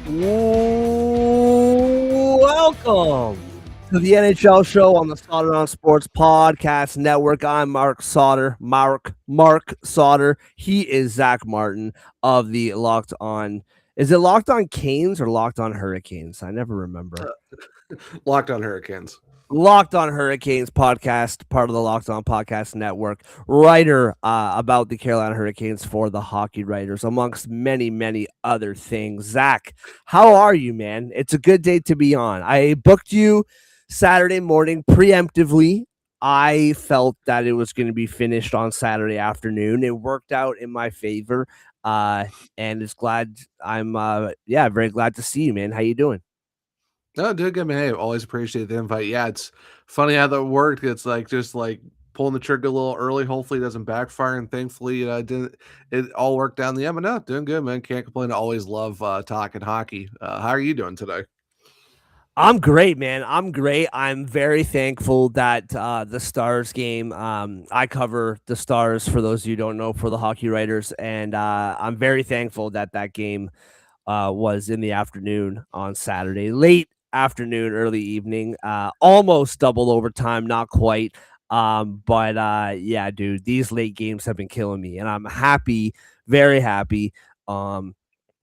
Welcome to the NHL show on the Sauter on Sports Podcast Network. I'm Mark Sauter. Mark Sauter. He is Zach Martin of the Locked On. Is it Locked On Canes or Locked On Hurricanes? I never remember. Locked On Hurricanes. Locked On Hurricanes podcast, part of the Locked On Podcast Network, writer about the Carolina Hurricanes for the Hockey Writers, amongst many, many other things. Zach, how are you, man? It's a good day to be on. I booked you Saturday morning preemptively. I felt that it was going to be finished on Saturday afternoon. It worked out in my favor, and it's glad I'm, very glad to see you, man. How you doing? No, doing good, man. Hey, always appreciate the invite. Yeah, it's funny how that worked. It's like just like pulling the trigger a little early. Hopefully, it doesn't backfire, and thankfully, didn't. It all worked down the end. But no, doing good, man. Can't complain. I always love talking hockey. How are you doing today? I'm great, man. I'm great. I'm very thankful that the Stars game, I cover the Stars, for those of you who don't know, for the Hockey Writers, and I'm very thankful that that game was in the afternoon on Saturday, late afternoon, early evening, almost double overtime, not quite. But dude, these late games have been killing me, and I'm happy, very happy, that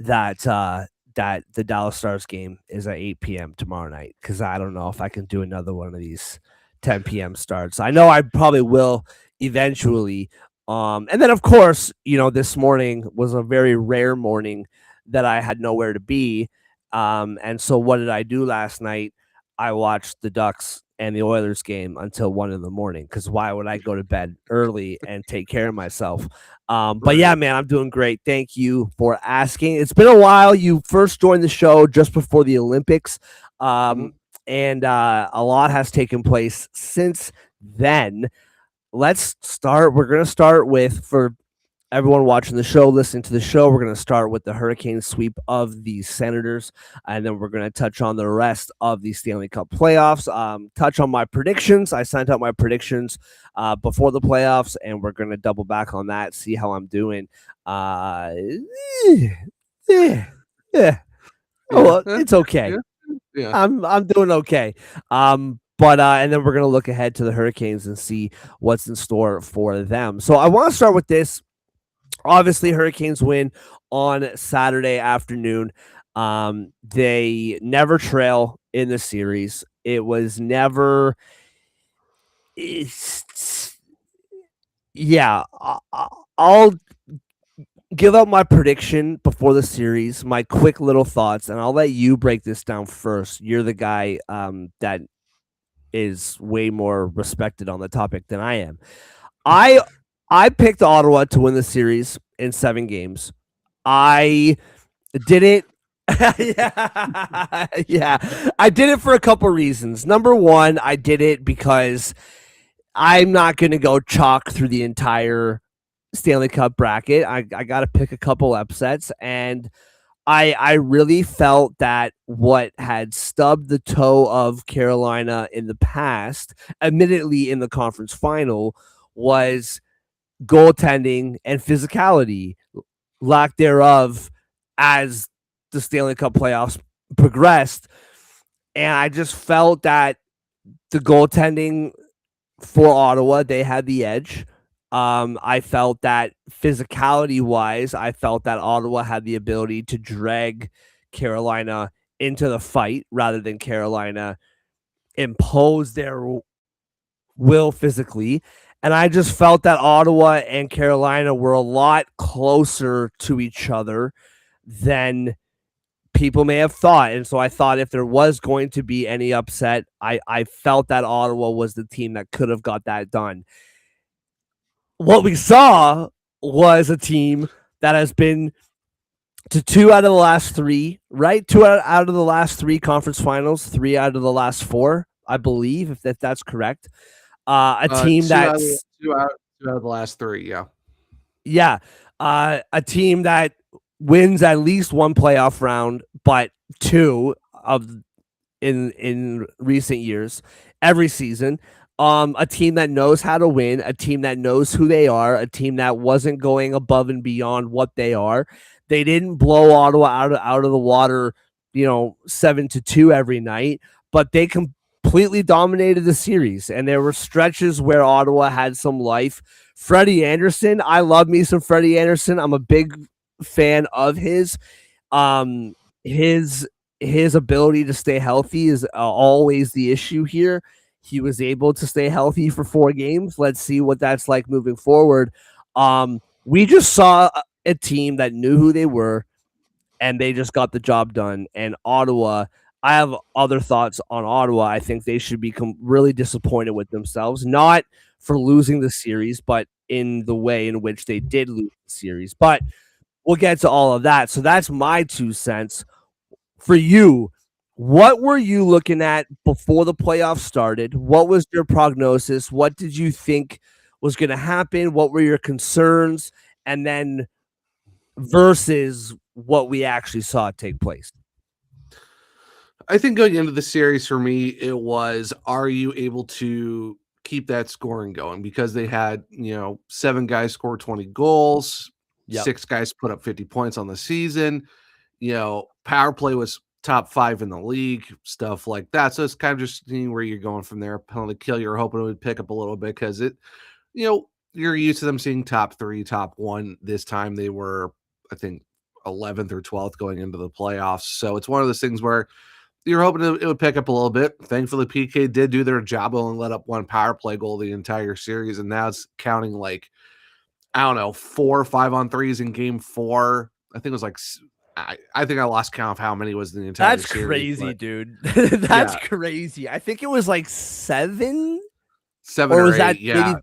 the Dallas Stars game is at 8 p.m. tomorrow night, because I don't know if I can do another one of these 10 p.m. starts. I know I probably will eventually. And then, of course, this morning was a very rare morning that I had nowhere to be. And so what did I do last night? I watched the Ducks and the Oilers game until 1 in the morning, because why would I go to bed early and take care of myself? But yeah, man, I'm doing great. Thank you for asking. It's been a while. You first joined the show just before the Olympics, and a lot has taken place since then. Let's start. We're going to start with, for everyone watching the show, listening to the show, we're going to start with the Hurricane sweep of the Senators, and then we're going to touch on the rest of the Stanley Cup playoffs, touch on my predictions. I sent out my predictions before the playoffs, and we're going to double back on that, see how I'm doing. Oh, it's okay. Yeah. I'm doing okay. But and then we're going to look ahead to the Hurricanes and see what's in store for them. So I want to start with this. Obviously, Hurricanes win on Saturday afternoon. They never trail in the series. It was never. I'll give out my prediction before the series, my quick little thoughts, and I'll let you break this down first. You're the guy that is way more respected on the topic than I am. I picked Ottawa to win the series in 7 games. I did it. Yeah. I did it for a couple reasons. Number one, I did it because I'm not going to go chalk through the entire Stanley Cup bracket. I got to pick a couple upsets, and I really felt that what had stubbed the toe of Carolina in the past, admittedly in the conference final, was goaltending and physicality, lack thereof, as the Stanley Cup playoffs progressed. And I just felt that the goaltending for Ottawa, they had the edge. I felt that physicality wise, I felt that Ottawa had the ability to drag Carolina into the fight rather than Carolina impose their will physically. And I just felt that Ottawa and Carolina were a lot closer to each other than people may have thought. And so I thought if there was going to be any upset, I felt that Ottawa was the team that could have got that done. What we saw was a team that has been to 2 out of the last 3, right? 2 out of the last 3 conference finals, 3 out of the last 4, I believe, if that's correct. A team that's 2 out of the last 3, yeah. Yeah. A team that wins at least 1 playoff round, but 2 of in recent years, every season. A team that knows how to win, a team that knows who they are, a team that wasn't going above and beyond what they are. They didn't blow Ottawa out of the water, 7-2 every night, but they completely dominated the series. And there were stretches where Ottawa had some life. Freddie Anderson, I love me some Freddie Anderson. I'm a big fan of his. Um, his his ability to stay healthy is always the issue here. He was able to stay healthy for 4 games. Let's see what that's like moving forward. We just saw a team that knew who they were, and they just got the job done. And Ottawa, I have other thoughts on Ottawa. I think they should become really disappointed with themselves, not for losing the series, but in the way in which they did lose the series. But we'll get to all of that. So that's my 2 cents. For you, what were you looking at before the playoffs started? What was your prognosis? What did you think was going to happen? What were your concerns? And then versus what we actually saw take place. I think going into the series for me, it was, are you able to keep that scoring going? Because they had, 7 guys score 20 goals, Yep. 6 guys put up 50 points on the season. Power play was top 5 in the league, stuff like that. So it's kind of just seeing where you're going from there. Penalty kill, you're hoping it would pick up a little bit because you're used to them seeing top 3, top 1. This time they were, I think, 11th or 12th going into the playoffs. So it's one of those things where you're hoping it would pick up a little bit. Thankfully, PK did do their job and let up 1 power play goal the entire series, and now it's counting I don't know, 4 or 5 on threes in game 4. I think it was I think I lost count of how many was in the entire That's series. crazy, dude. That's Yeah. crazy. I think it was like 7, 7 or or was 8, that yeah. maybe?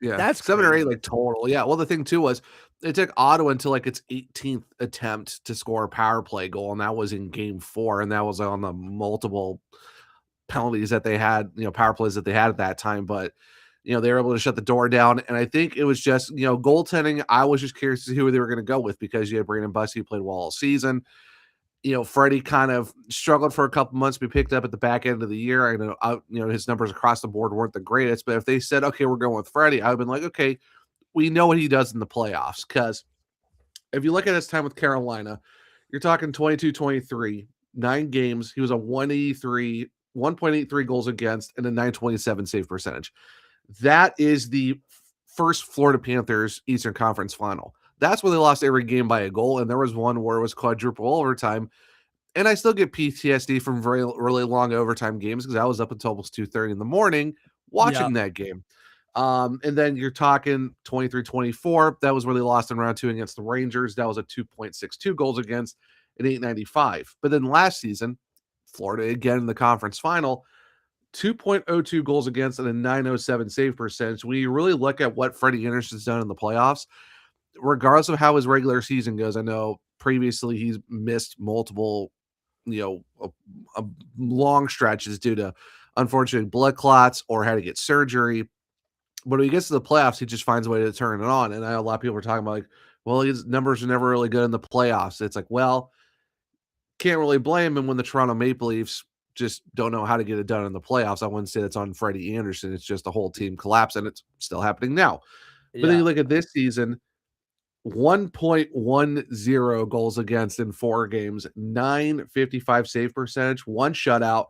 Yeah, That's 7 or 8 crazy. total. Yeah, well, the thing too was it took Ottawa until its 18th attempt to score a power play goal, and that was in game 4, and that was on the multiple penalties that they had, power plays that they had at that time. But they were able to shut the door down, and I think it was just goaltending. I was just curious to see who they were going to go with because you had Brandon Bussey, who played well all season. Freddie kind of struggled for a couple months, be picked up at the back end of the year. I know, his numbers across the board weren't the greatest, but if they said, okay, we're going with Freddie, I would have been like, okay, we know what he does in the playoffs. Because if you look at his time with Carolina, you're talking 22-23, 9 games. He was a 1.83 goals against and a 927 save percentage. That is the first Florida Panthers Eastern Conference final. That's where they lost every game by a goal, and there was one where it was quadruple overtime. And I still get PTSD from really long overtime games because I was up until almost 2:30 in the morning Yep. watching that game. And then you're talking 23-24. That was where they lost in round 2 against the Rangers. That was a 2.62 goals against and 895. But then last season, Florida again in the conference final, 2.02 goals against and a 907 save percentage. When you really look at what Freddie Anderson's done in the playoffs, regardless of how his regular season goes, I know previously he's missed multiple, a long stretches due to unfortunate blood clots or had to get surgery. But when he gets to the playoffs, he just finds a way to turn it on. And I know a lot of people are talking about well, his numbers are never really good in the playoffs. It's like, well, can't really blame him when the Toronto Maple Leafs just don't know how to get it done in the playoffs. I wouldn't say that's on Freddie Anderson. It's just the whole team collapse, and it's still happening now. But then Yeah. you look at this season, 1.10 goals against in 4 games, 955 save percentage, 1 shutout,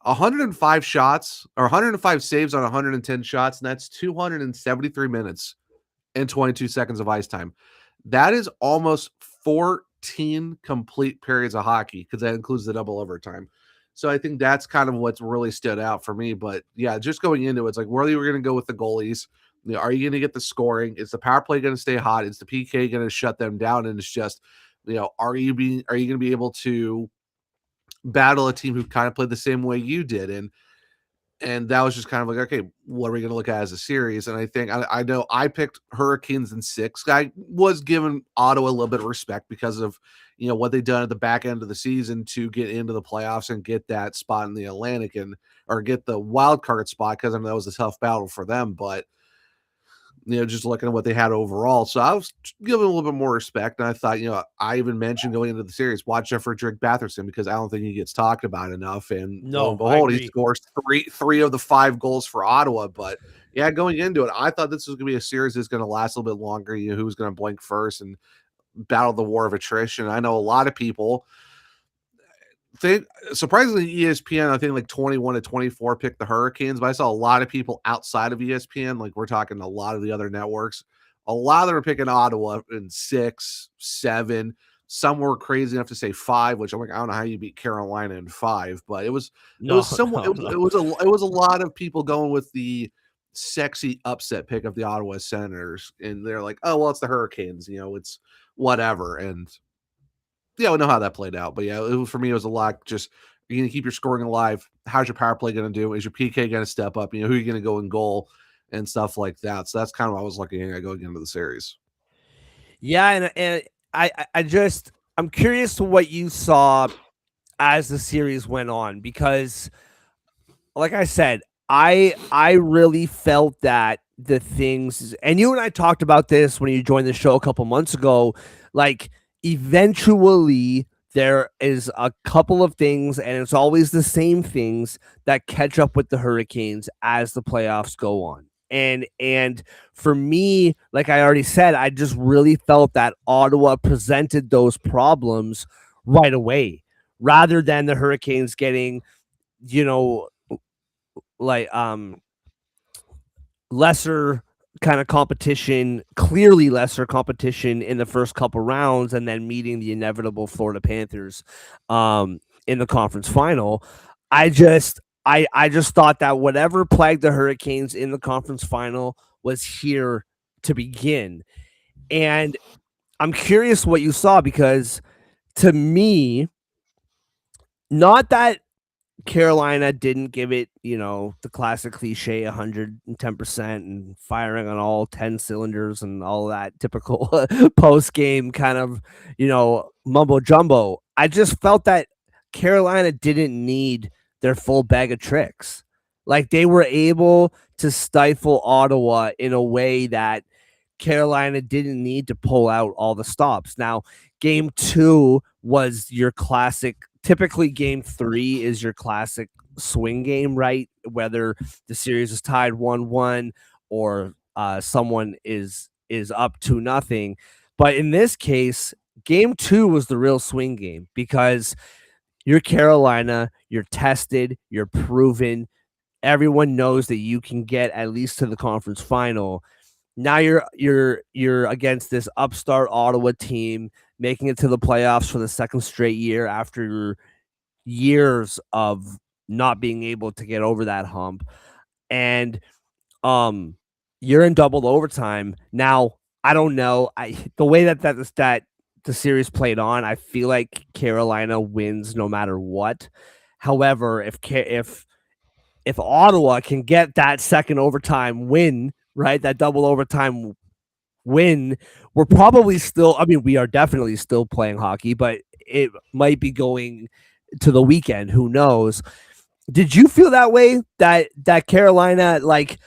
105 shots or 105 saves on 110 shots, and that's 273 minutes and 22 seconds of ice time. That is almost 14 complete periods of hockey because that includes the double overtime. So I think that's kind of what's really stood out for me. But yeah, just going into it, it's like, where are you going to go with the goalies? Are you going to get the scoring? Is the power play going to stay hot? Is the PK going to shut them down? And it's just, are you going to be able to battle a team who kind of played the same way you did? And that was just kind of like, okay, what are we going to look at as a series? And I think I know I picked Hurricanes in 6. I was giving Ottawa a little bit of respect because of what they've done at the back end of the season to get into the playoffs and get that spot in the Atlantic or get the wild card spot, because I know that was a tough battle for them. But just looking at what they had overall. So I was giving a little bit more respect. And I thought, I even mentioned going into the series, watch out for Drake Batherson because I don't think he gets talked about enough. And lo and No, I behold, he agree. scores three of the 5 goals for Ottawa. But yeah, going into it, I thought this was going to be a series that's going to last a little bit longer. Who's going to blink first. And battle the war of attrition. I know a lot of people think, surprisingly, ESPN, I think like 21 to 24 picked the Hurricanes, but I saw a lot of people outside of ESPN, like we're talking a lot of the other networks, a lot of them are picking Ottawa in 6, 7. Some were crazy enough to say 5, which I'm like, I don't know how you beat Carolina in 5, but it No, was somewhat no, no. it was a lot of people going with the sexy upset pick of the Ottawa Senators, and they're like, oh well, it's the Hurricanes, it's whatever. And yeah, we know how that played out. But yeah, for me, it was a lot. Just, you're going to keep your scoring alive. How's your power play going to do? Is your PK going to step up? Who are you going to go in goal and stuff like that? So that's kind of what I was looking at going into the series. Yeah, and I'm curious to what you saw as the series went on because like I said, I really felt that the things, and you and I talked about this when you joined the show a couple months ago, like eventually there is a couple of things and it's always the same things that catch up with the Hurricanes as the playoffs go on. And for me, like I already said, I just really felt that Ottawa presented those problems right away rather than the Hurricanes getting, you know, like lesser kind of competition, clearly lesser competition in the first couple rounds, and then meeting the inevitable Florida Panthers in the conference final. I just thought that whatever plagued the Hurricanes in the conference final was here to begin. And I'm curious what you saw because to me, not that Carolina didn't give it, the classic cliche 110% and firing on all 10 cylinders and all that typical post game kind of, mumbo jumbo. I just felt that Carolina didn't need their full bag of tricks. Like they were able to stifle Ottawa in a way that Carolina didn't need to pull out all the stops. Now, game 2 was your classic. Typically, game 3 is your classic swing game, right? Whether the series is tied 1-1 or someone is up 2-0. But in this case, game 2 was the real swing game because you're Carolina, you're tested, you're proven. Everyone knows that you can get at least to the conference final. Now you're against this upstart Ottawa team making it to the playoffs for the second straight year after years of not being able to get over that hump. And you're in double overtime. Now, I don't know. The way that the series played on, I feel like Carolina wins no matter what. However, if Ottawa can get that second overtime win, right? That double overtime win, we're probably still, I mean, we are definitely still playing hockey, but it might be going to the weekend. Who knows? Did you feel that way that Carolina, like,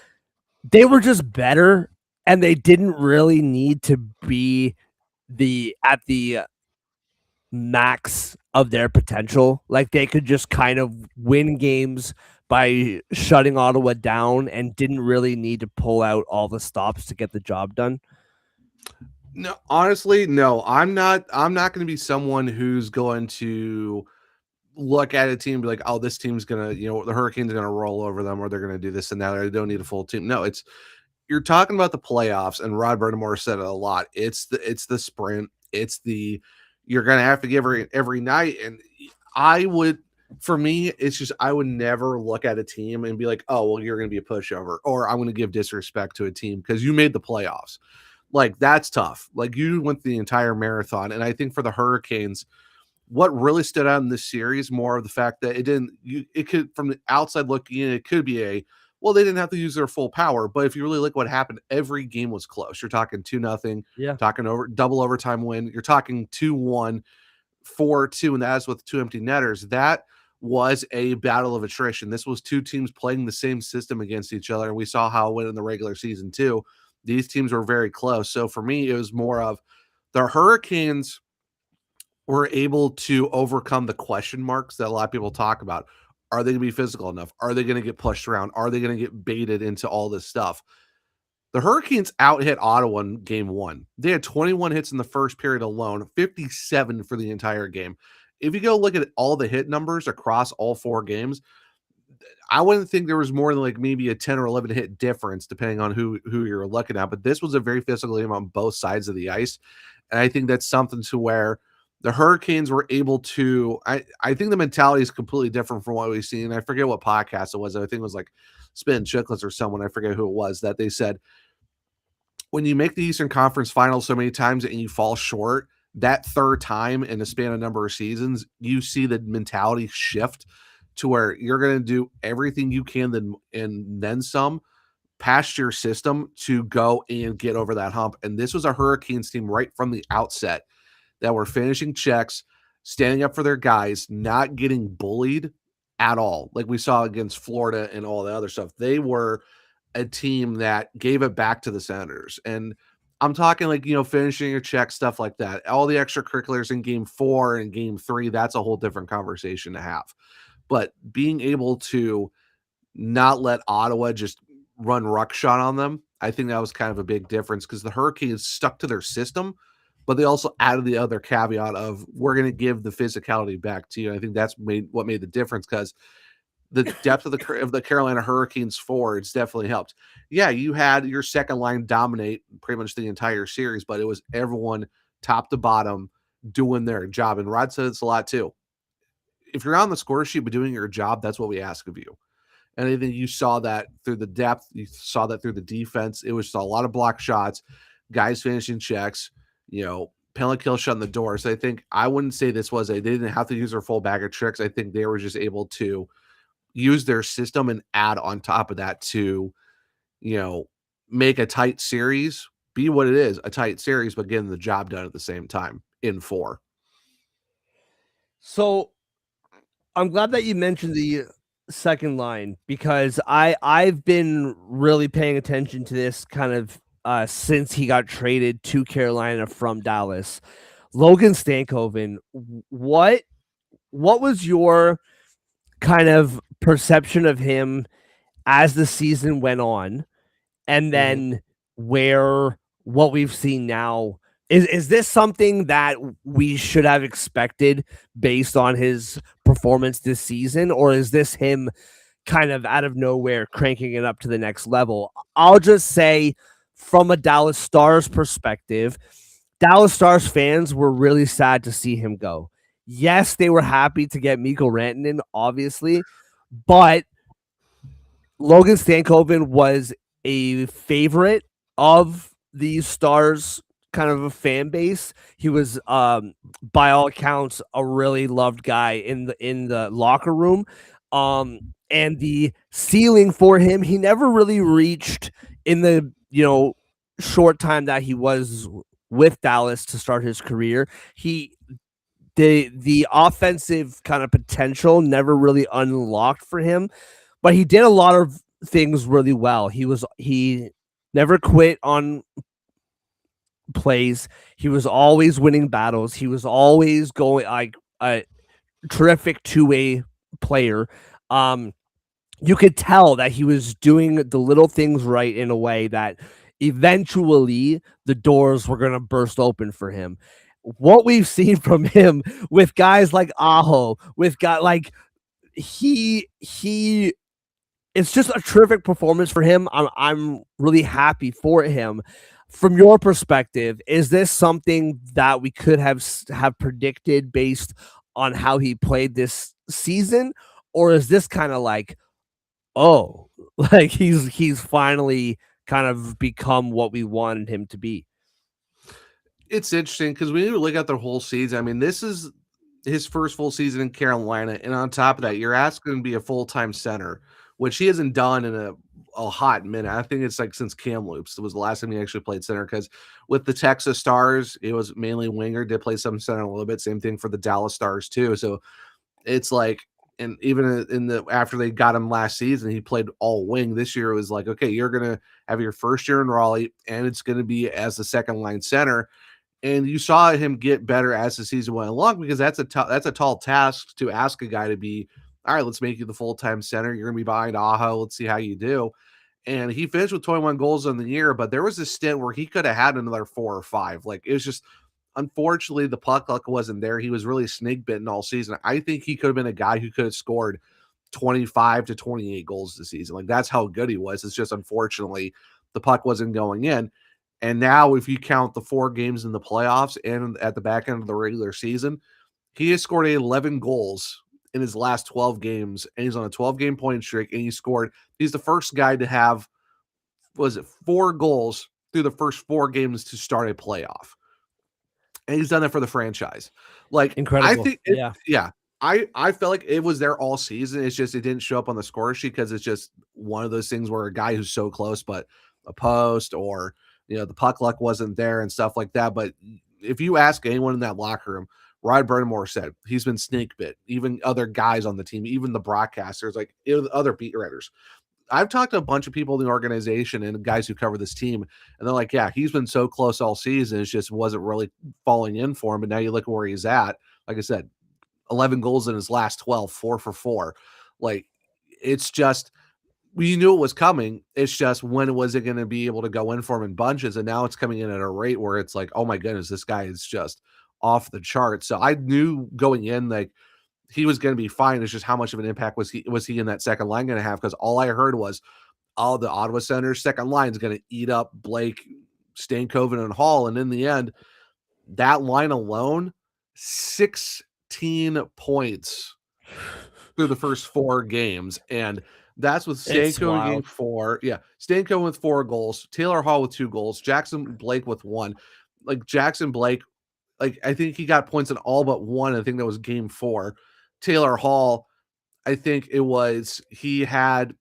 they were just better and they didn't really need to be at the max of their potential? Like they could just kind of win games by shutting Ottawa down and didn't really need to pull out all the stops to get the job done? No, honestly, no. I'm not going to be someone who's going to look at a team and be like, oh, this team's gonna, the Hurricanes are gonna roll over them, or they're gonna do this and that, or they don't need a full team. No, you're talking about the playoffs, and Rod Burnhamore said it a lot. It's the sprint. It's the you're gonna have to give every night. And I would, for me, it's just I would never look at a team and be like, oh, well, you're gonna be a pushover, or I'm gonna give disrespect to a team because you made the playoffs. Like that's tough. Like you went the entire marathon, and I think for the Hurricanes, what really stood out in this series more of the fact that it could, from the outside looking in, it could be well, they didn't have to use their full power, but if you really look what happened, every game was close. You're talking 2-0, Yeah. talking over double overtime win, you're talking 2-1, 4-2, and that's with 2 empty netters. That was a battle of attrition. This was 2 teams playing the same system against each other, and we saw how it went in the regular season too. These teams were very close. So for me, it was more of the Hurricanes were able to overcome the question marks that a lot of people talk about. Are they going to be physical enough? Are they going to get pushed around? Are they going to get baited into all this stuff? The Hurricanes out-hit Ottawa in game 1. They had 21 hits in the first period alone, 57 for the entire game. If you go look at all the hit numbers across all 4 games, I wouldn't think there was more than like maybe a 10 or 11 hit difference depending on who you're looking at, but this was a very physical game on both sides of the ice. And I think that's something to where the Hurricanes were able to I think the mentality is completely different from what we've seen. I forget what podcast it was. I think it was like Spin Chicklets or someone, I forget who it was, that they said when you make the Eastern Conference Finals so many times and you fall short, that third time in a span of number of seasons, you see the mentality shift to where you're going to do everything you can and then some past your system to go and get over that hump. And this was a Hurricanes team right from the outset that were finishing checks, standing up for their guys, not getting bullied at all, like we saw against Florida and all the other stuff. They were a team that gave it back to the Senators. And I'm talking like, finishing your check, stuff like that. All the extracurriculars in game 4 and game 3, that's a whole different conversation to have. But being able to not let Ottawa just run ruckshot on them, I think that was kind of a big difference because the Hurricanes stuck to their system, but they also added the other caveat of we're going to give the physicality back to you. I think that's what made the difference because the depth of the Carolina Hurricanes forwards definitely helped. Yeah, you had your second line dominate pretty much the entire series, but it was everyone top to bottom doing their job. And Rod said it's a lot too. If you're on the score sheet but doing your job, that's what we ask of you. And I think you saw that through the depth. You saw that through the defense. It was a lot of block shots, guys finishing checks, penalty kill shutting the door. So I think I wouldn't say this was they didn't have to use their full bag of tricks. I think they were just able to use their system and add on top of that to, make a tight series be what it is, a tight series, but getting the job done at the same time in 4. So I'm glad that you mentioned the second line because I've been really paying attention to this kind of since he got traded to Carolina from Dallas. Logan Stankoven, what was your kind of perception of him as the season went on, and then what we've seen now? Is this something that we should have expected based on his performance this season, or is this him kind of out of nowhere cranking it up to the next level? I'll just say from a Dallas Stars perspective, Dallas Stars fans were really sad to see him go. Yes, they were happy to get Mikko Rantanen, obviously, but Logan Stankoven was a favorite of the Stars kind of a fan base. He was by all accounts a really loved guy in the locker room. And the ceiling for him, he never really reached in the, short time that he was with Dallas to start his career. The offensive kind of potential never really unlocked for him, but he did a lot of things really well. He never quit on plays. He was always winning battles. He was always going like a terrific two-way player. You could tell that he was doing the little things right in a way that eventually the doors were going to burst open for him. What we've seen from him with guys like Aho, with guys like he it's just a terrific performance for him. I'm really happy for him. From your perspective, is this something that we could have predicted based on how he played this season, or is this kind of like, oh, like he's finally kind of become what we wanted him to be? It's interesting because when you look at the whole season, I mean, this is his first full season in Carolina, and on top of that, you're asking him to be a full-time center, which he hasn't done in a hot minute. I think it's like since Kamloops. It was the last time he actually played center because with the Texas Stars, it was mainly winger, did play some center a little bit. Same thing for the Dallas Stars too. So it's like, and even in the after they got him last season, he played all wing. This year it was like, okay, you're gonna have your first year in Raleigh, and it's gonna be as the second line center. And you saw him get better as the season went along because that's a tall task to ask a guy to be. All right, let's make you the full-time center. You're gonna be behind Aho. Let's see how you do. and he finished with 21 goals in the year, but there was a stint where he could have had another 4 or 5. Like, it was just, unfortunately, the puck luck wasn't there. He was really snake bitten all season. I think he could have been a guy who could have scored 25 to 28 goals this season. Like, that's how good he was. It's just, unfortunately, the puck wasn't going in. And now, if you count the 4 games in the playoffs and at the back end of the regular season, he has scored 11 goals in his last 12 games, and he's on a 12-game point streak, and he's the first guy to have, was it 4 goals through the first 4 games to start a playoff. And he's done it for the franchise. Like, I Incredible. think yeah. I felt like it was there all season. It's just it didn't show up on the score sheet because it's just one of those things where a guy who's so close, but a post or the puck luck wasn't there and stuff like that. But if you ask anyone in that locker room, Rod Brindamore said he's been snake bit. Even other guys on the team, even the broadcasters, like other beat writers. I've talked to a bunch of people in the organization and guys who cover this team, and they're like, yeah, he's been so close all season. It just wasn't really falling in for him. But now you look at where he's at. Like I said, 11 goals in his last 12, 4 for 4. Like, it's just, we knew it was coming. It's just, when was it going to be able to go in for him in bunches? And now it's coming in at a rate where it's like, oh my goodness, this guy is just off the chart. So I knew going in, like, he was going to be fine. It's just how much of an impact was he in that second line going to have? Because all I heard was, oh, the Ottawa Senators second line is going to eat up Blake, Stankoven, and Hall. And in the end, that line alone, 16 points through the first 4 games. And that's with Stankoven in game 4. Yeah, Stankoven with 4 goals, Taylor Hall with 2 goals, Jackson Blake with 1. Like, Jackson Blake, like, I think he got points in all but 1. I think that was game 4. Taylor Hall, I think he had,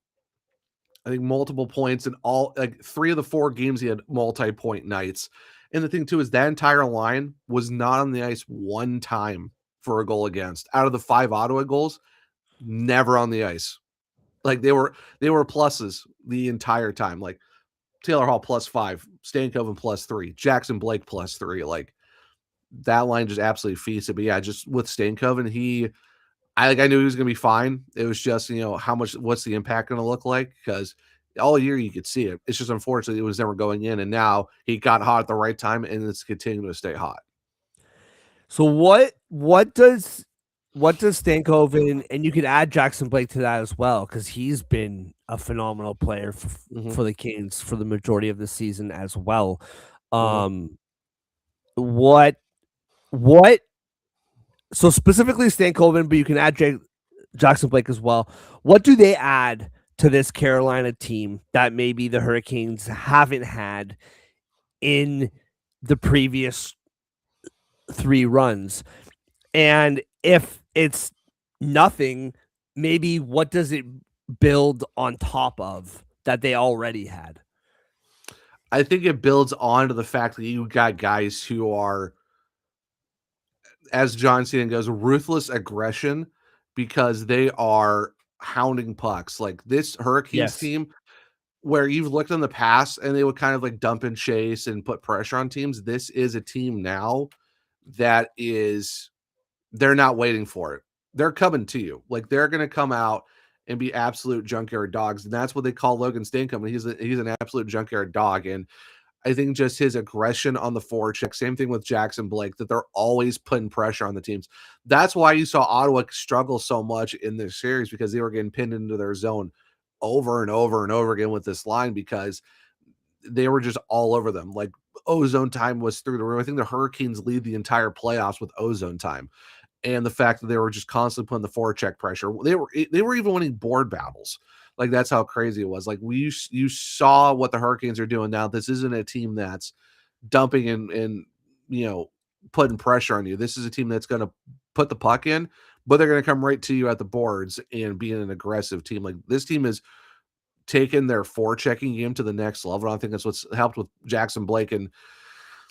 I think, multiple points in all, like, 3 of the 4 games he had multi-point nights. And the thing too is that entire line was not on the ice one time for a goal against. Out of the 5 Ottawa goals, never on the ice. Like, they were pluses the entire time. Like, Taylor Hall +5, Stankoven +3, Jackson Blake +3. Like, that line just absolutely feasted. But yeah, just with Stankoven, I knew he was going to be fine. It was just, what's the impact going to look like? Because all year you could see it. It's just, unfortunately, it was never going in. And now he got hot at the right time, and it's continuing to stay hot. So what does Stankoven, and you could add Jackson Blake to that as well, because he's been a phenomenal player for the Canes for the majority of the season as well. What so specifically Stankoven, but you can add Jackson Blake as well. What do they add to this Carolina team that maybe the Hurricanes haven't had in the previous 3 runs? And if it's nothing, maybe what does it build on top of that they already had? I think it builds on to the fact that you got guys who are, as John Cena goes, ruthless aggression, because they are hounding pucks. Like, this Hurricanes team, where you've looked in the past and they would kind of like dump and chase and put pressure on teams. This is a team now that they're not waiting for it. They're coming to you. Like, they're going to come out and be absolute junkyard dogs. And that's what they call Logan Stankoven. He's an absolute junkyard dog. And I think just his aggression on the forecheck, same thing with Jackson Blake, that they're always putting pressure on the teams. That's why you saw Ottawa struggle so much in this series, because they were getting pinned into their zone over and over and over again with this line, because they were just all over them. Like, ozone time was through the roof. I think the Hurricanes lead the entire playoffs with ozone time. And the fact that they were just constantly putting the forecheck pressure. They were even winning board battles. Like, that's how crazy it was. Like, you saw what the Hurricanes are doing now. This isn't a team that's dumping and putting pressure on you. This is a team that's going to put the puck in, but they're going to come right to you at the boards and be an aggressive team. Like, this team is taken their forechecking game to the next level. I think that's what's helped with Jackson Blake and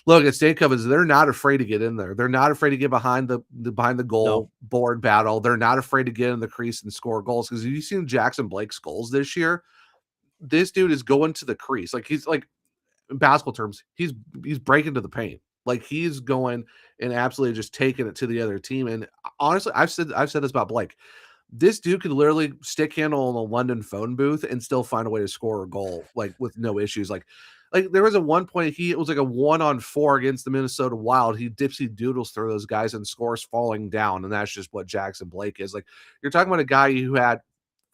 look at Stankoven. They're not afraid to get in there. They're not afraid to get behind the goal board battle. They're not afraid to get in the crease and score goals. Because you've seen Jackson Blake's goals this year. This dude is going to the crease. Like, he's like, in basketball terms, he's breaking to the paint. Like, he's going and absolutely just taking it to the other team. And honestly, I've said this about Blake. this dude could literally stick handle in a London phone booth and still find a way to score a goal, like with no issues. Like there was at one point it was like a 1-on-4 against the Minnesota Wild. He dipsy doodles through those guys and scores falling down, and that's just what Jackson Blake is. Like you're talking about a guy who had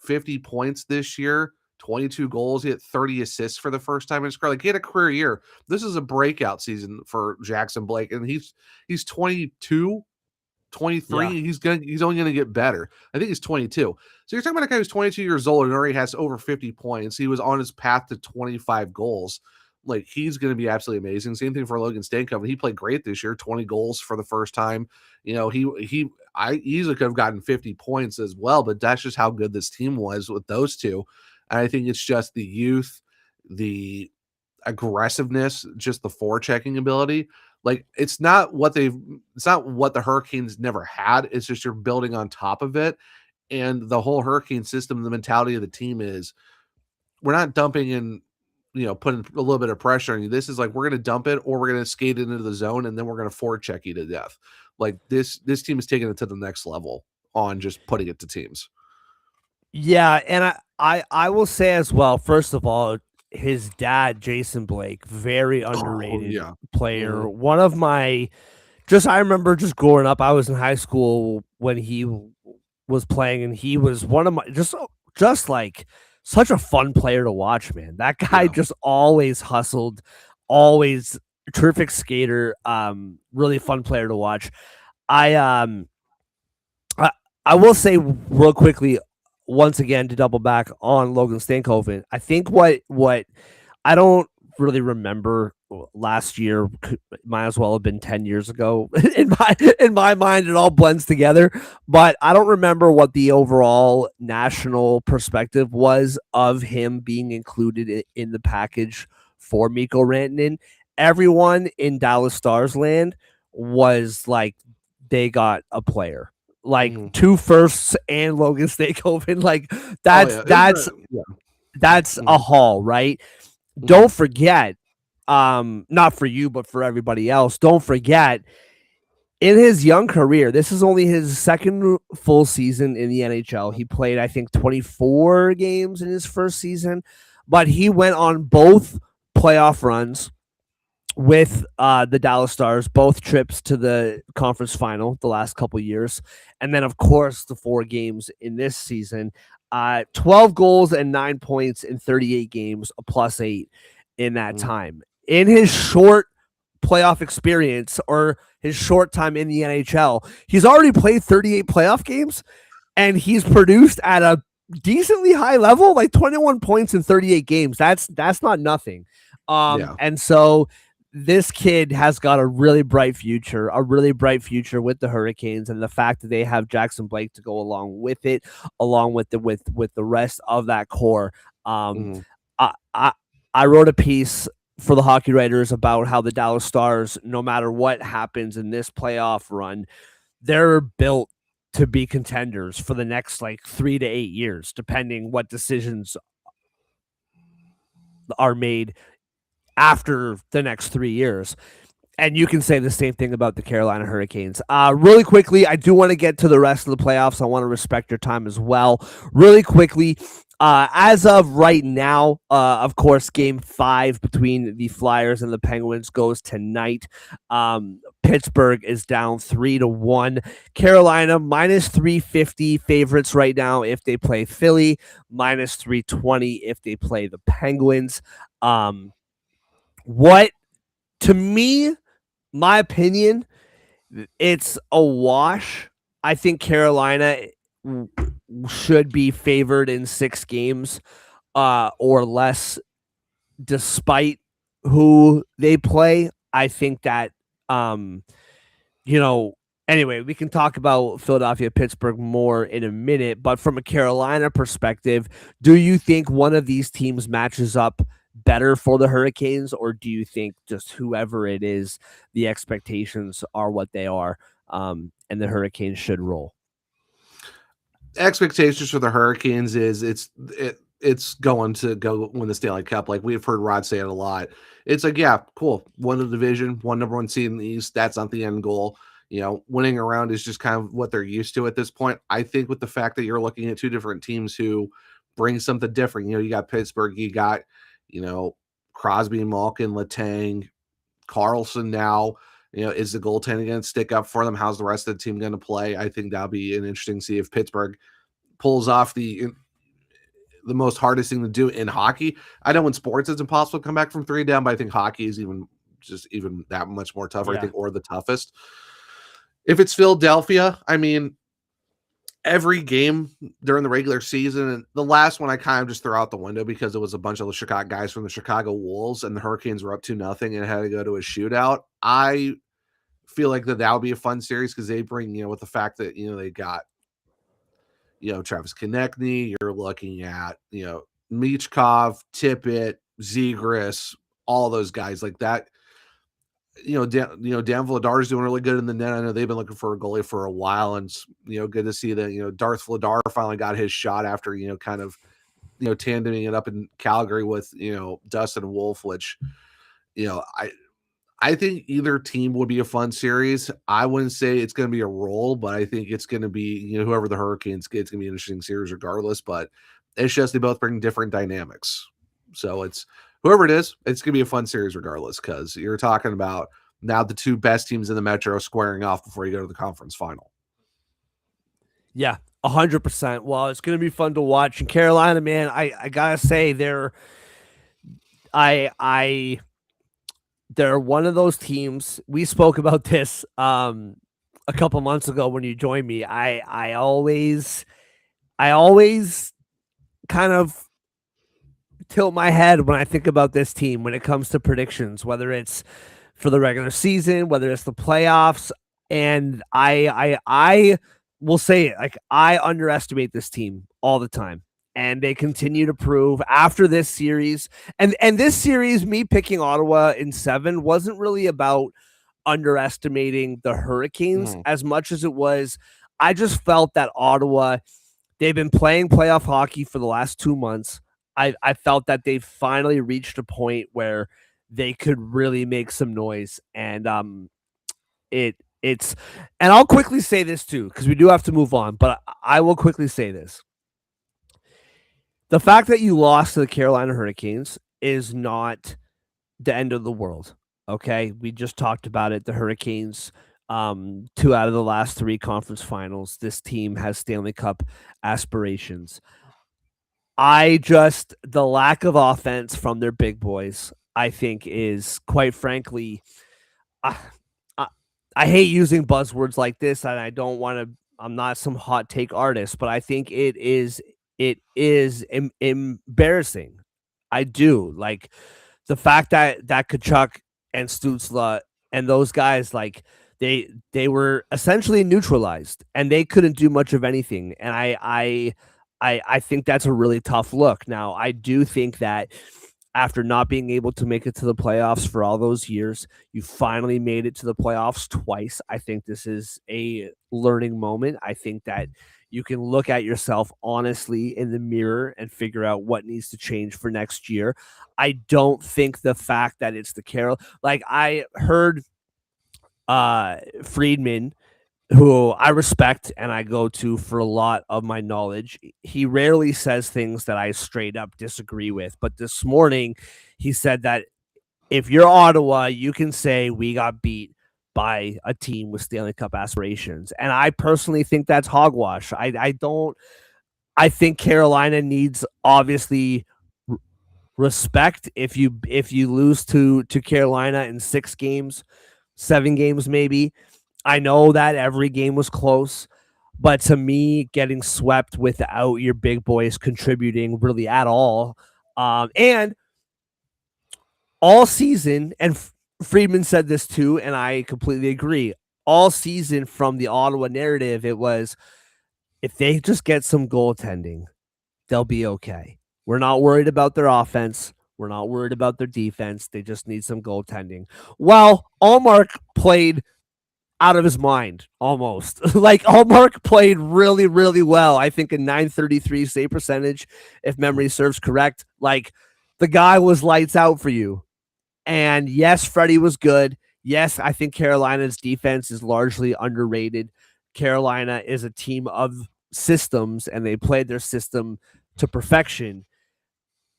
50 points this year, 22 goals, he had 30 assists for the first time in his career. Like he had a career year. This is a breakout season for Jackson Blake, and he's 22. 23, Yeah. he's only gonna get better. I think he's 22. So you're talking about a guy who's 22 years old and already has over 50 points. He was on his path to 25 goals. Like he's gonna be absolutely amazing. Same thing for Logan Stankoven. He played great this year, 20 goals for the first time. You know, I easily could have gotten 50 points as well, but that's just how good this team was with those two. And I think it's just the youth, the aggressiveness, just the forechecking ability. Like it's not what the Hurricanes never had. It's just you're building on top of it. And the whole Hurricane system, the mentality of the team is we're not dumping in, putting a little bit of pressure on you. This is like we're gonna dump it or we're gonna skate it into the zone and then we're gonna forecheck you to death. Like this team is taking it to the next level on just putting it to teams. Yeah, and I will say as well, first of all, his dad, Jason Blake, very Oh underrated yeah. player. Mhm. One of my I remember just growing up, I was in high school when he was playing, and he was one of my just like such a fun player to watch, man. That guy Yeah. just always hustled, always terrific skater, really fun player to watch. I um I, I will say real quickly, once again, to double back on Logan Stankoven. I think what I don't really remember last year might as well have been 10 years ago in my mind. It all blends together, but I don't remember what the overall national perspective was of him being included in the package for Mikko Rantanen. Everyone in Dallas Stars land was like, they got a player, like Mhm. 2 firsts and Logan Stankoven. Like Oh yeah. Yeah. that's a Mhm. haul, right? Mhm. Don't forget, not for you, but for everybody else, don't forget, in his young career, this is only his second full season in the NHL. He played, I think, 24 games in his first season, but he went on both playoff runs with the Dallas Stars, both trips to the conference final the last couple years, and then of course the 4 games in this season. 12 goals and 9 points in 38 games, a +8 in that Mhm. time. In his short playoff experience, or his short time in the NHL, he's already played 38 playoff games, and he's produced at a decently high level, like 21 points in 38 games. That's not nothing. Yeah. And so this kid has got a really bright future, with the Hurricanes, and the fact that they have Jackson Blake to go along with it, along with the rest of that core. Um, Mhm. I, I I wrote a piece for the Hockey Writers about how the Dallas Stars, no matter what happens in this playoff run, they're built to be contenders for the next like 3 to 8 years, depending what decisions are made after the next 3 years. And you can say the same thing about the Carolina Hurricanes. Really quickly, I do want to get to the rest of the playoffs. I want to respect your time as well. Really quickly, as of right now, of course, Game 5 between the Flyers and the Penguins goes tonight. Pittsburgh is down 3-1. Carolina -350 favorites right now if they play Philly, -320 if they play the Penguins. What to me, my opinion, it's a wash. I think Carolina should be favored in 6 games or less, despite who they play. I think that, um, you know, anyway, we can talk about Philadelphia, Pittsburgh more in a minute. But from a Carolina perspective, do you think one of these teams matches up better for the Hurricanes, or do you think just whoever it is, the expectations are what they are, and the Hurricanes should roll? Expectations for the Hurricanes is it's going to go win the Stanley Cup. Like we've heard Rod say it a lot. It's like, yeah, cool. Won the division, won number 1 seed in the East. That's not the end goal. winning around is just kind of what they're used to at this point. I think with the fact that you're looking at two different teams who bring something different, you got Pittsburgh, you got, Crosby, Malkin, Letang, Carlson now. Is the goaltending going to stick up for them? How's the rest of the team going to play? I think that'll be an interesting to see if Pittsburgh pulls off the most hardest thing to do in hockey. I know in sports it's impossible to come back from 3 down, but I think hockey is even that much more tougher, I think, or the toughest. If it's Philadelphia, I mean, every game during the regular season, and the last one I kind of just threw out the window because it was a bunch of the Chicago guys from the Chicago Wolves and the Hurricanes were up 2-0 and it had to go to a shootout. I feel like that would be a fun series because they bring, with the fact that, they got, Travis Konechny, you're looking at, Michkov, Tippett, Zegras, all those guys like that. Dan Vladar is doing really good in the net. I know they've been looking for a goalie for a while, and good to see that Darth Vladar finally got his shot after kind of tandeming it up in Calgary with Dustin Wolf, which I think either team would be a fun series. I wouldn't say it's going to be a roll, but I think it's going to be whoever the Hurricanes get, it's going to be an interesting series regardless. But it's just they both bring different dynamics, so it's whoever it is, it's going to be a fun series regardless because you're talking about now the two best teams in the Metro squaring off before you go to the conference final. Yeah, 100%. Well, it's going to be fun to watch. And Carolina, man, I got to say they're one of those teams. We spoke about this a couple months ago when you joined me. I always kind of tilt my head when I think about this team when it comes to predictions, whether it's for the regular season, whether it's the playoffs. And I will say it, like, I underestimate this team all the time. And they continue to prove after this series. And this series, me picking Ottawa in 7 wasn't really about underestimating the Hurricanes as much as it was, I just felt that Ottawa, they've been playing playoff hockey for the last 2 months. I felt that they finally reached a point where they could really make some noise. And and I'll quickly say this too, because we do have to move on, but I will quickly say this. The fact that you lost to the Carolina Hurricanes is not the end of the world. Okay. We just talked about it. The Hurricanes, 2 out of the last 3 conference finals. This team has Stanley Cup aspirations. The lack of offense from their big boys, I think, is quite frankly, I hate using buzzwords like this, and I don't want to, I'm not some hot take artist, but I think it is embarrassing. I do. Like, the fact that Tkachuk and Stützle and those guys, like, they were essentially neutralized and they couldn't do much of anything. And I think that's a really tough look. Now, I do think that after not being able to make it to the playoffs for all those years, you finally made it to the playoffs twice. I think this is a learning moment. I think that you can look at yourself honestly in the mirror and figure out what needs to change for next year. I don't think the fact that it's the Carol, like, I heard Friedman, who I respect and I go to for a lot of my knowledge. He rarely says things that I straight up disagree with. But this morning, he said that if you're Ottawa, you can say we got beat by a team with Stanley Cup aspirations. And I personally think that's hogwash. I think Carolina needs, obviously, respect. If you lose to Carolina in 6 games, 7 games maybe, I know that every game was close, but to me, getting swept without your big boys contributing really at all, and all season, and Friedman said this too, and I completely agree, all season from the Ottawa narrative, it was, if they just get some goaltending, they'll be okay. We're not worried about their offense. We're not worried about their defense. They just need some goaltending. Well, Allmark played out of his mind, almost. Like, Allmark played really, really well. I think a .933 save percentage, if memory serves correct. Like, the guy was lights out for you. And yes, Freddie was good. Yes, I think Carolina's defense is largely underrated. Carolina is a team of systems, and they played their system to perfection.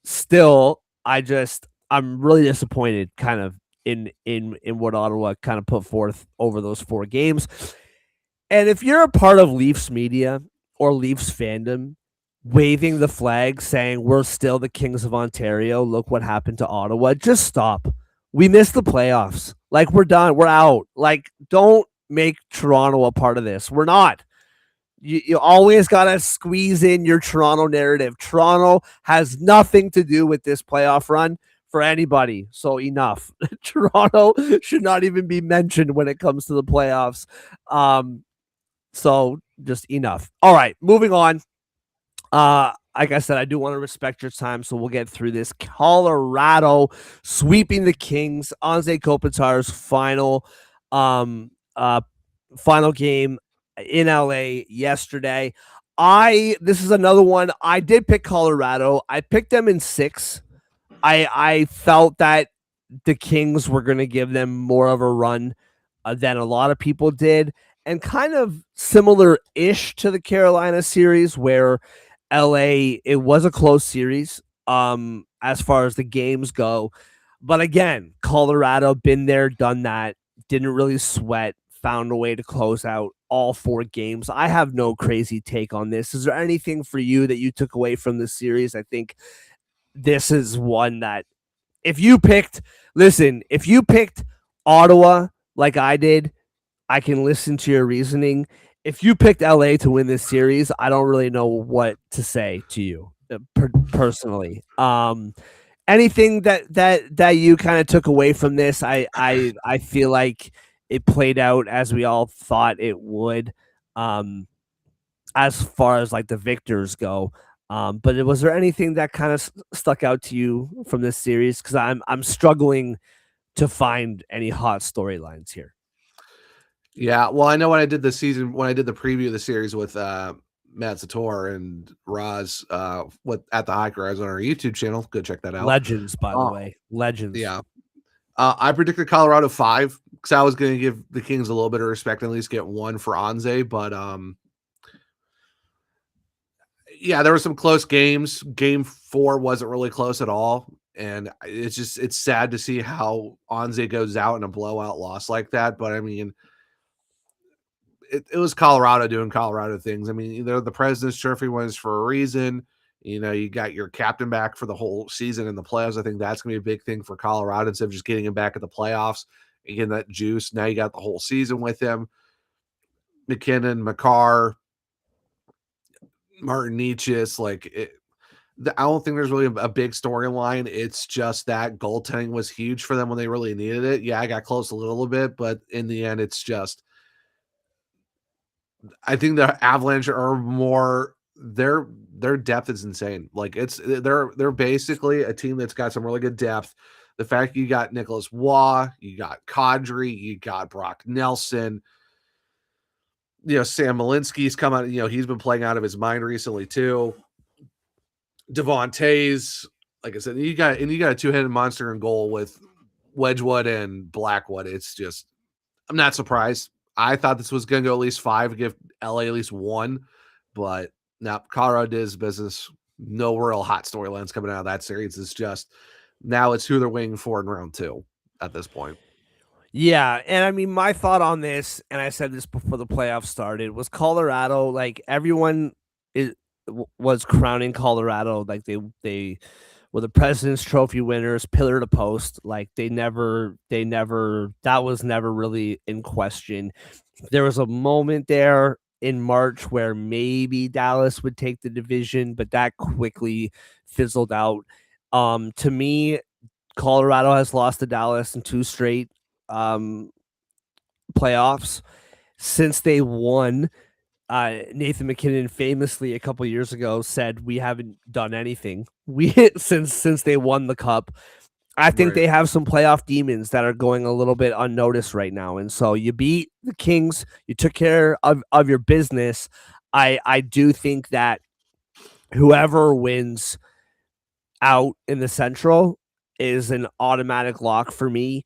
Still, I'm really disappointed kind of in what Ottawa kind of put forth over those 4 games. And if you're a part of Leafs media or Leafs fandom, waving the flag saying we're still the Kings of Ontario, look what happened to Ottawa, just stop. We missed the playoffs. Like, we're done. We're out. Like, don't make Toronto a part of this. We're not. You always got to squeeze in your Toronto narrative. Toronto has nothing to do with this playoff run for anybody. So enough. Toronto should not even be mentioned when it comes to the playoffs. So just enough. All right, moving on. Like I said, I do want to respect your time, so we'll get through this. Colorado sweeping the Kings. Anze Kopitar's um, uh, final game in LA yesterday. This is another one. I did pick Colorado. I picked them in 6. I felt that the Kings were going to give them more of a run than a lot of people did, and kind of similar ish to the Carolina series, where LA, it was a close series as far as the games go. But again, Colorado, been there, done that, didn't really sweat, found a way to close out all 4 games. I have no crazy take on this. Is there anything for you that you took away from this series? I think this is one that if you picked Ottawa like I did, I can listen to your reasoning. If you picked LA to win this series, I don't really know what to say to you personally. Anything that you kind of took away from this? I feel like it played out as we all thought it would. As far as like the victors go. But was there anything that kind of stuck out to you from this series? Because I'm struggling to find any hot storylines here. Yeah, well, I know when I did the preview of the series with Matt Sator and Roz at the Hockey Rise on our YouTube channel, go check that out. Legends, by the way, legends. Yeah. I predicted Colorado 5 because I was going to give the Kings a little bit of respect and at least get 1 for Anze, but yeah, there were some close games. Game 4 wasn't really close at all, and it's sad to see how Anze goes out in a blowout loss like that. But I mean, it was Colorado doing Colorado things. I mean, the President's Trophy was for a reason. You got your captain back for the whole season in the playoffs. I think that's going to be a big thing for Colorado instead of just getting him back at the playoffs and getting that juice. Now you got the whole season with him. McKinnon, McCarr, Martin Nietzsche's, I don't think there's really a big storyline. It's just that goaltending was huge for them when they really needed it. Yeah, I got close a little bit, but in the end, it's just I think the Avalanche are more their depth is insane. They're basically a team that's got some really good depth. The fact you got Nicholas Waugh, you got Kadri, you got Brock Nelson, Sam Malinsky's come out, he's been playing out of his mind recently too. Devontae's, like I said, you got a two-headed monster in goal with Wedgwood and Blackwood. It's just, I'm not surprised. I thought this was going to go at least 5, give LA at least 1, but now Colorado did his business. No real hot storylines coming out of that series. It's just now it's who they're waiting for in round 2 at this point. Yeah, and I mean, my thought on this, and I said this before the playoffs started, was Colorado. Like, everyone was crowning Colorado, like they were the President's Trophy winners, pillar to post. Like, that was never really in question. There was a moment there in March where maybe Dallas would take the division, but that quickly fizzled out. To me, Colorado has lost to Dallas in 2 straight playoffs since they won. Nathan McKinnon famously a couple years ago said, "We haven't done anything since they won the cup." I think they have some playoff demons that are going a little bit unnoticed right now, and so you beat the Kings, you took care of your business. I do think that whoever wins out in the Central is an automatic lock for me.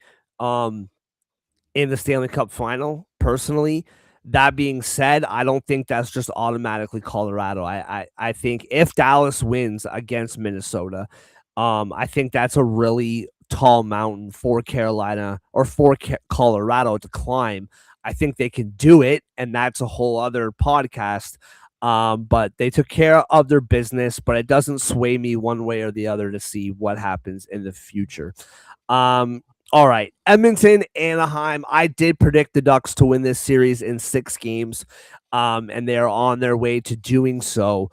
in the Stanley Cup final, personally. That being said, I don't think that's just automatically Colorado. I think if Dallas wins against Minnesota, I think that's a really tall mountain for Carolina or for Colorado to climb. I think they can do it, and that's a whole other podcast. But they took care of their business, but it doesn't sway me one way or the other to see what happens in the future. Um, all right. Edmonton, Anaheim. I did predict the Ducks to win this series in 6 games, and they're on their way to doing so.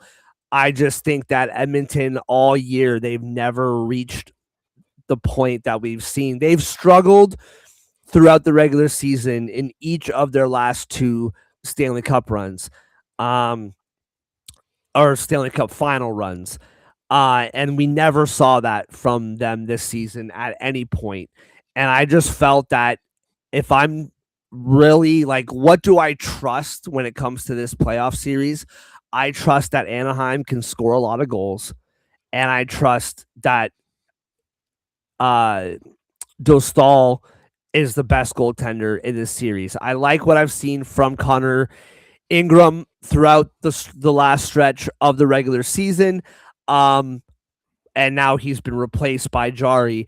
I just think that Edmonton all year, they've never reached the point that we've seen. They've struggled throughout the regular season in each of their last 2 Stanley Cup runs, um, or Stanley Cup final runs. And we never saw that from them this season at any point. And I just felt that if I'm really like, what do I trust when it comes to this playoff series? I trust that Anaheim can score a lot of goals, and I trust that uh, Dostal is the best goaltender in this series. I like what I've seen from Connor Ingram throughout the last stretch of the regular season. Um, and now he's been replaced by Jari.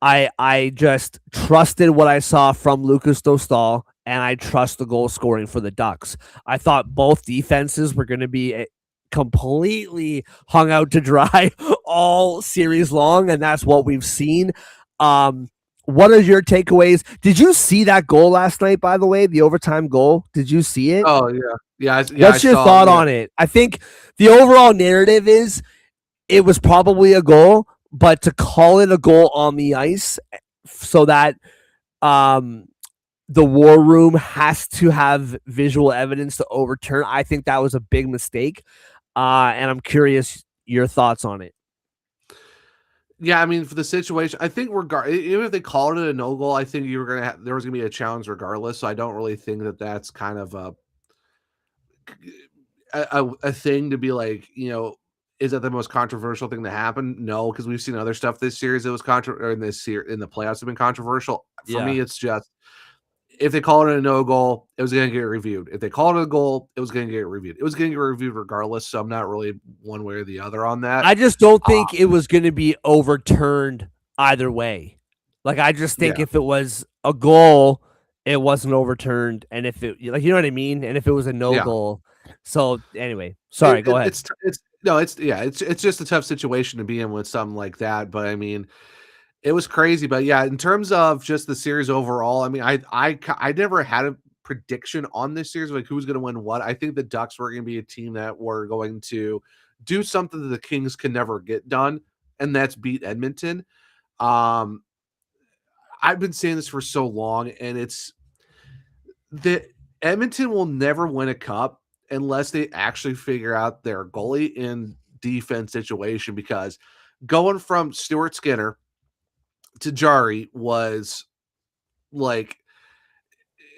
I just trusted what I saw from Lucas Dostal, and I trust the goal scoring for the Ducks. I thought both defenses were going to be completely hung out to dry all series long, and that's what we've seen. Um, what are your takeaways? Did you see that goal last night, by the way, the overtime goal? Did you see it? Oh yeah, yeah. I What's your saw. thought Yeah, on it? I think the overall narrative is it was probably a goal, but to call it a goal on the ice so that um, the war room has to have visual evidence to overturn, I think that was a big mistake. And I'm curious your thoughts on it. yeah. I mean, for the situation, I think even if they called it a no goal, I think there was gonna be a challenge regardless. So I don't really think that that's kind of a thing to be like, is that the most controversial thing to happen? No, because we've seen other stuff this series that was in this year in the playoffs have been controversial. For Yeah. me, it's just if they called it a no goal, it was going to get reviewed. If they called it a goal, it was going to get reviewed. It was going to get reviewed regardless. So I'm not really one way or the other on that. I just don't think it was going to be overturned either way. Like, I just think Yeah, if it was a goal, it wasn't overturned. And if it, like, you know what I mean? And if it was a no yeah. goal. So, anyway, sorry, go ahead. It's just a tough situation to be in with something like that. But I mean, it was crazy. But yeah, in terms of just the series overall, I mean, I never had a prediction on this series, like who's going to win what. I think the Ducks were going to be a team that were going to do something that the Kings can never get done, and that's beat Edmonton. Um, I've been saying this for so long, and it's that Edmonton will never win a cup unless they actually figure out their goalie and defense situation, because going from Stuart Skinner to Jari was like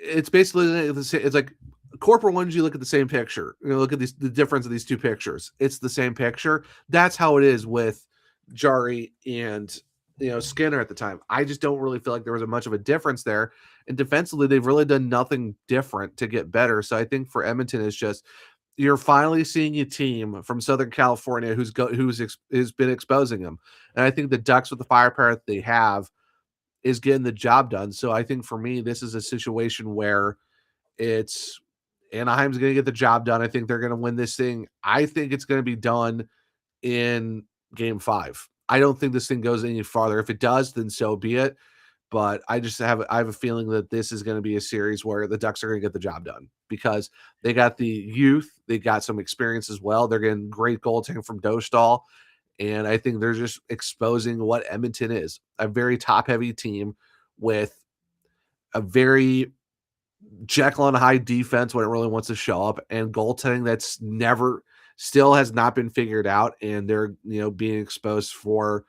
it's basically it's like corporate ones. You look at the same picture, look at the difference of these two pictures. It's the same picture. That's how it is with Jari and Skinner at the time. I just don't really feel like there was a much of a difference there. And defensively, they've really done nothing different to get better. So I think for Edmonton, it's just you're finally seeing a team from Southern California who's been exposing them. And I think the Ducks, with the firepower that they have, is getting the job done. So I think for me, this is a situation where it's Anaheim's going to get the job done. I think they're going to win this thing. I think it's going to be done in game 5. I don't think this thing goes any farther. If it does, then so be it. But I have a feeling that this is going to be a series where the Ducks are going to get the job done because they got the youth, they got some experience as well. They're getting great goaltending from Dostal. And I think they're just exposing what Edmonton is, a very top heavy team with a very Jekyll and Hyde defense when it really wants to show up, and goaltending that's still has not been figured out. And they're, being exposed for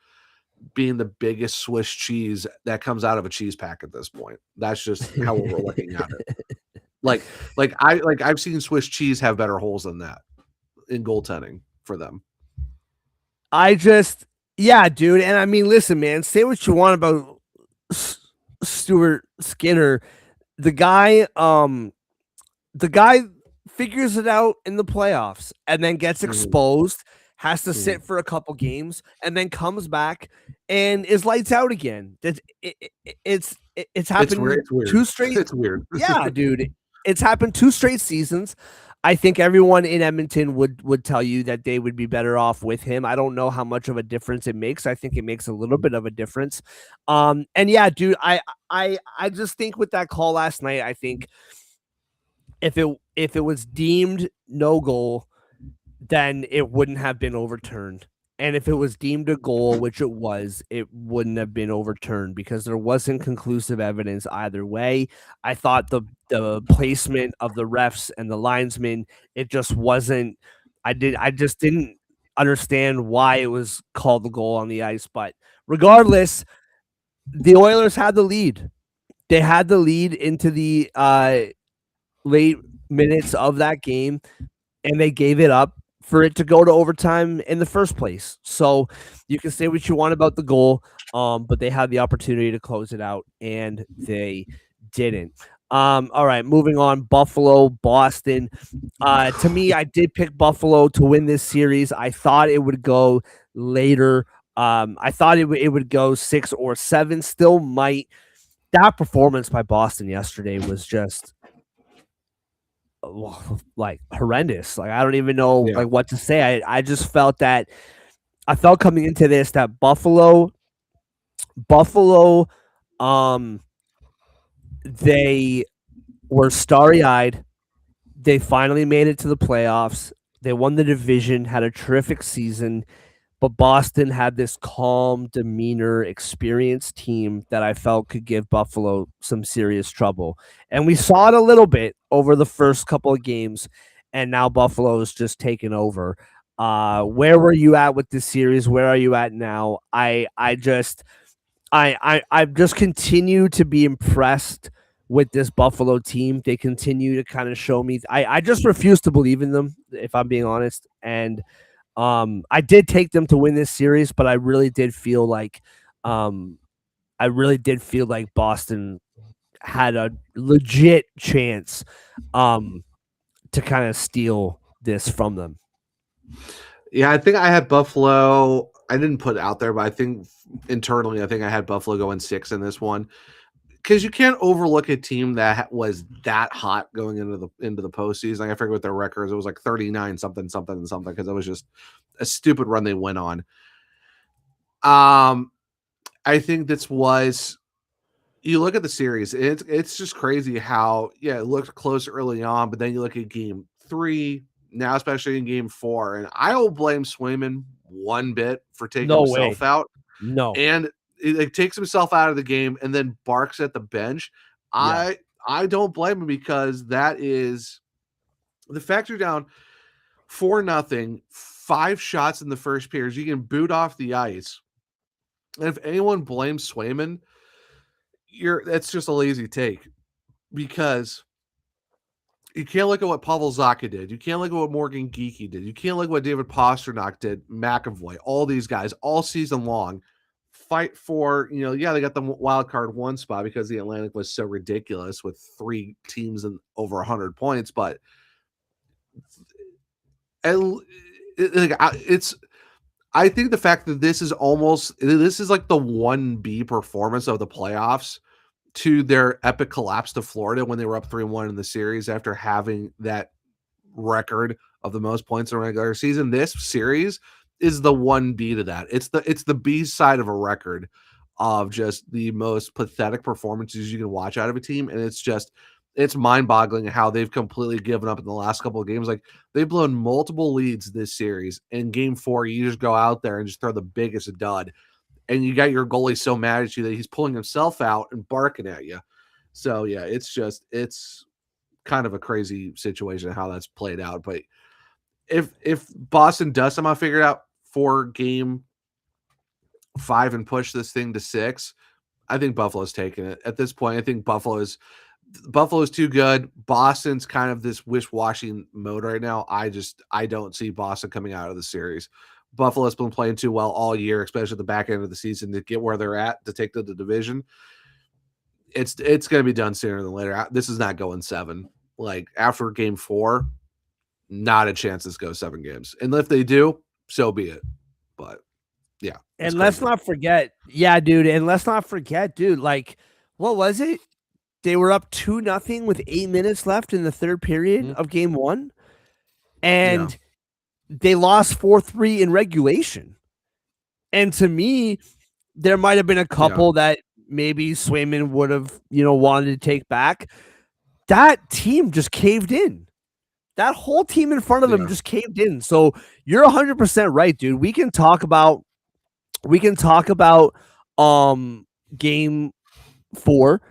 being the biggest Swiss cheese that comes out of a cheese pack at this point. That's just how we're looking at it. I've seen Swiss cheese have better holes than that in goaltending for them. Yeah, dude. And I mean, listen, man, say what you want about Stuart Skinner. the guy the guy figures it out in the playoffs and then gets Mhm, exposed, has to mhm. sit for a couple games, and then comes back and is lights out again. It's happened It's weird. two straight. It's weird. Yeah, dude, it's happened two straight seasons. I think everyone in Edmonton would tell you that they would be better off with him. I don't know how much of a difference it makes. I think it makes a little bit of a difference. And yeah, dude, I just think with that call last night, I think if it was deemed no goal, then it wouldn't have been overturned. And if it was deemed a goal, which it was, it wouldn't have been overturned because there wasn't conclusive evidence either way. I thought the placement of the refs and the linesmen, it just wasn't. I just didn't understand why it was called a goal on the ice. But regardless, the Oilers had the lead. They had the lead into the late minutes of that game, and they gave it up for it to go to overtime in the first place. So you can say what you want about the goal, but they had the opportunity to close it out, and they didn't. All right, moving on. Buffalo, Boston. To me, I did pick Buffalo to win this series. I thought it would go later. I thought it would go 6 or 7. Still might. That performance by Boston yesterday was just like horrendous. Like I don't even know Yeah. like what to say. I just felt that I felt coming into this that Buffalo um they were starry-eyed. They finally made it to the playoffs. They won the division, had a terrific season. But Boston had this calm demeanor, experienced team that I felt could give Buffalo some serious trouble. And we saw it a little bit over the first couple of games, and now Buffalo is just taken over. Where were you at with this series? Where are you at now? I just continue to be impressed with this Buffalo team. They continue to kind of show me. I just refuse to believe in them, if I'm being honest. And I did take them to win this series, but um, I really did feel like Boston had a legit chance, um, to kind of steal this from them. Yeah, I think I had Buffalo. I didn't put it out there, but I think internally, I think I had Buffalo going 6 in this one because you can't overlook a team that was that hot going into the postseason. Like, I forget what their records. It was like 39 something something and something because it was just a stupid run they went on. Um, I think this was you look at the series. It's just crazy how it looked close early on, but then you look at game 3 now, especially in game 4, and I will blame Swayman one bit for taking No himself way. out, No. and it takes himself out of the game and then barks at the bench. Yeah. I don't blame him because that is the fact you're down 4-0, 5 shots in the first period. You can boot off the ice. And if anyone blames Swayman, that's just a lazy take because you can't look at what Pavel Zacha did. You can't look at what Morgan Geeky did. You can't look at what David Pastrnak did, McAvoy, all these guys all season long fight for, they got the wild card 1 spot because the Atlantic was so ridiculous with 3 teams and over 100 points. But it's, I think the fact that this is like the 1B performance of the playoffs to their epic collapse to Florida when they were up 3-1 in the series after having that record of the most points in a regular season. This series is the 1B to that. It's the B side of a record of just the most pathetic performances you can watch out of a team. And it's mind-boggling how they've completely given up in the last couple of games. Like, they've blown multiple leads this series. In game 4, you just go out there and just throw the biggest dud. And you got your goalie so mad at you that he's pulling himself out and barking at you. So yeah, it's kind of a crazy situation how that's played out. But if Boston does somehow figure it out for game 5 and push this thing to 6, I think Buffalo's taking it. At this point, I think Buffalo's too good. Boston's kind of this wish-washy mode right now. I don't see Boston coming out of the series. Buffalo's been playing too well all year, especially at the back end of the season to get where they're at to take to the division. it's going to be done sooner than later. This is not going 7. Like after game 4, not a chance this goes 7 games. And if they do, so be it. But yeah, it's And let's crazy. not forget, yeah, dude. And let's not forget, dude. Like, what was it? They were up 2-0 with 8 minutes left in the third period Mhm. of game 1, Yeah, and they lost 4-3 in regulation. And to me, there might have been a yeah, couple that maybe Swayman would have, wanted to take back. That team just caved in. That whole team in front of him yeah. just caved in. So you're 100% right, dude. We can talk about game 4.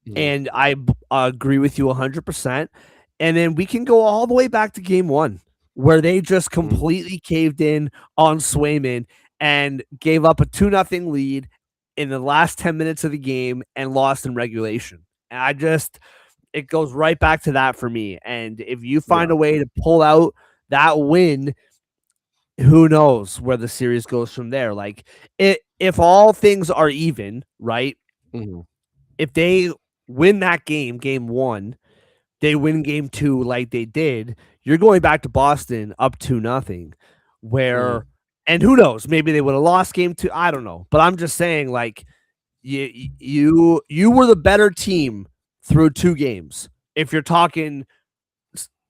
Mhm, And I agree with you 100%. And then we can go all the way back to game 1 where they just mhm, completely caved in on Swayman and gave up a 2-0 lead in the last 10 minutes of the game and lost in regulation. And it goes right back to that for me. And if you find yeah, a way to pull out that win, who knows where the series goes from there? Like, if all things are even, right? mhm, If they win that game 1, they win game 2 like they did, you're going back to Boston up 2-0. mhm, Where, and who knows, maybe they would have lost game 2. I don't know, but I'm just saying, like, you were the better team through 2 games. If you're talking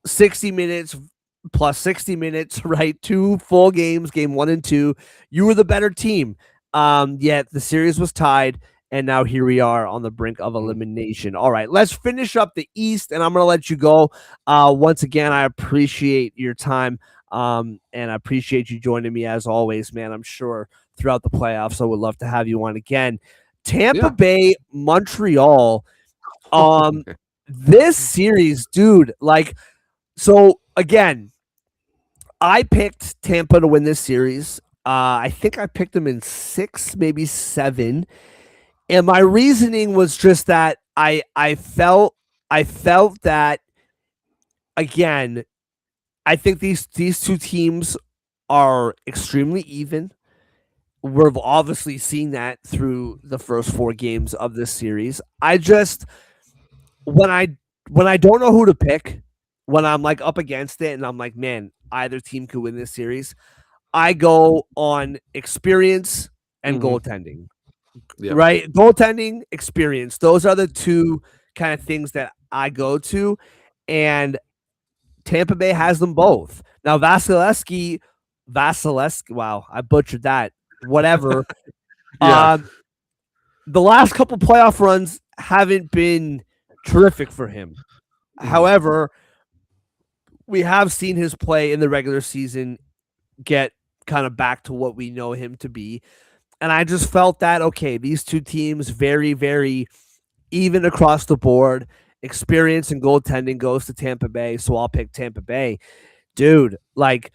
60 minutes plus 60 minutes, right? 2 full games, game 1 and 2. You were the better team. Yet the series was tied, and now here we are on the brink of mhm. elimination. All right, let's finish up the East, and I'm going to let you go. Once again, I appreciate your time, and I appreciate you joining me as always, man. I'm sure throughout the playoffs, I would love to have you on again. Tampa Yeah. Bay, Montreal. Oh, Um, man. this series, dude, like, so again, I picked Tampa to win this series. I think I picked them in 6, maybe 7, and my reasoning was just that I felt that, again. I think these two teams are extremely even. We've obviously seen that through the first 4 games of this series. I just, when I don't know who to pick, when I'm like up against it and I'm like, man, either team could win this series, I go on experience and Mhm. goaltending. Yep. Right? Goaltending, experience. Those are the two kind of things that I go to. And Tampa Bay has them both. Now Vasilevsky, wow, I butchered that. Whatever. Yeah. Um, the last couple playoff runs haven't been terrific for him. Mhm, However, we have seen his play in the regular season get kind of back to what we know him to be. And I just felt that, okay, these two teams very, very even across the board. Experience and goaltending goes to Tampa Bay, so I'll pick Tampa Bay. Dude, like,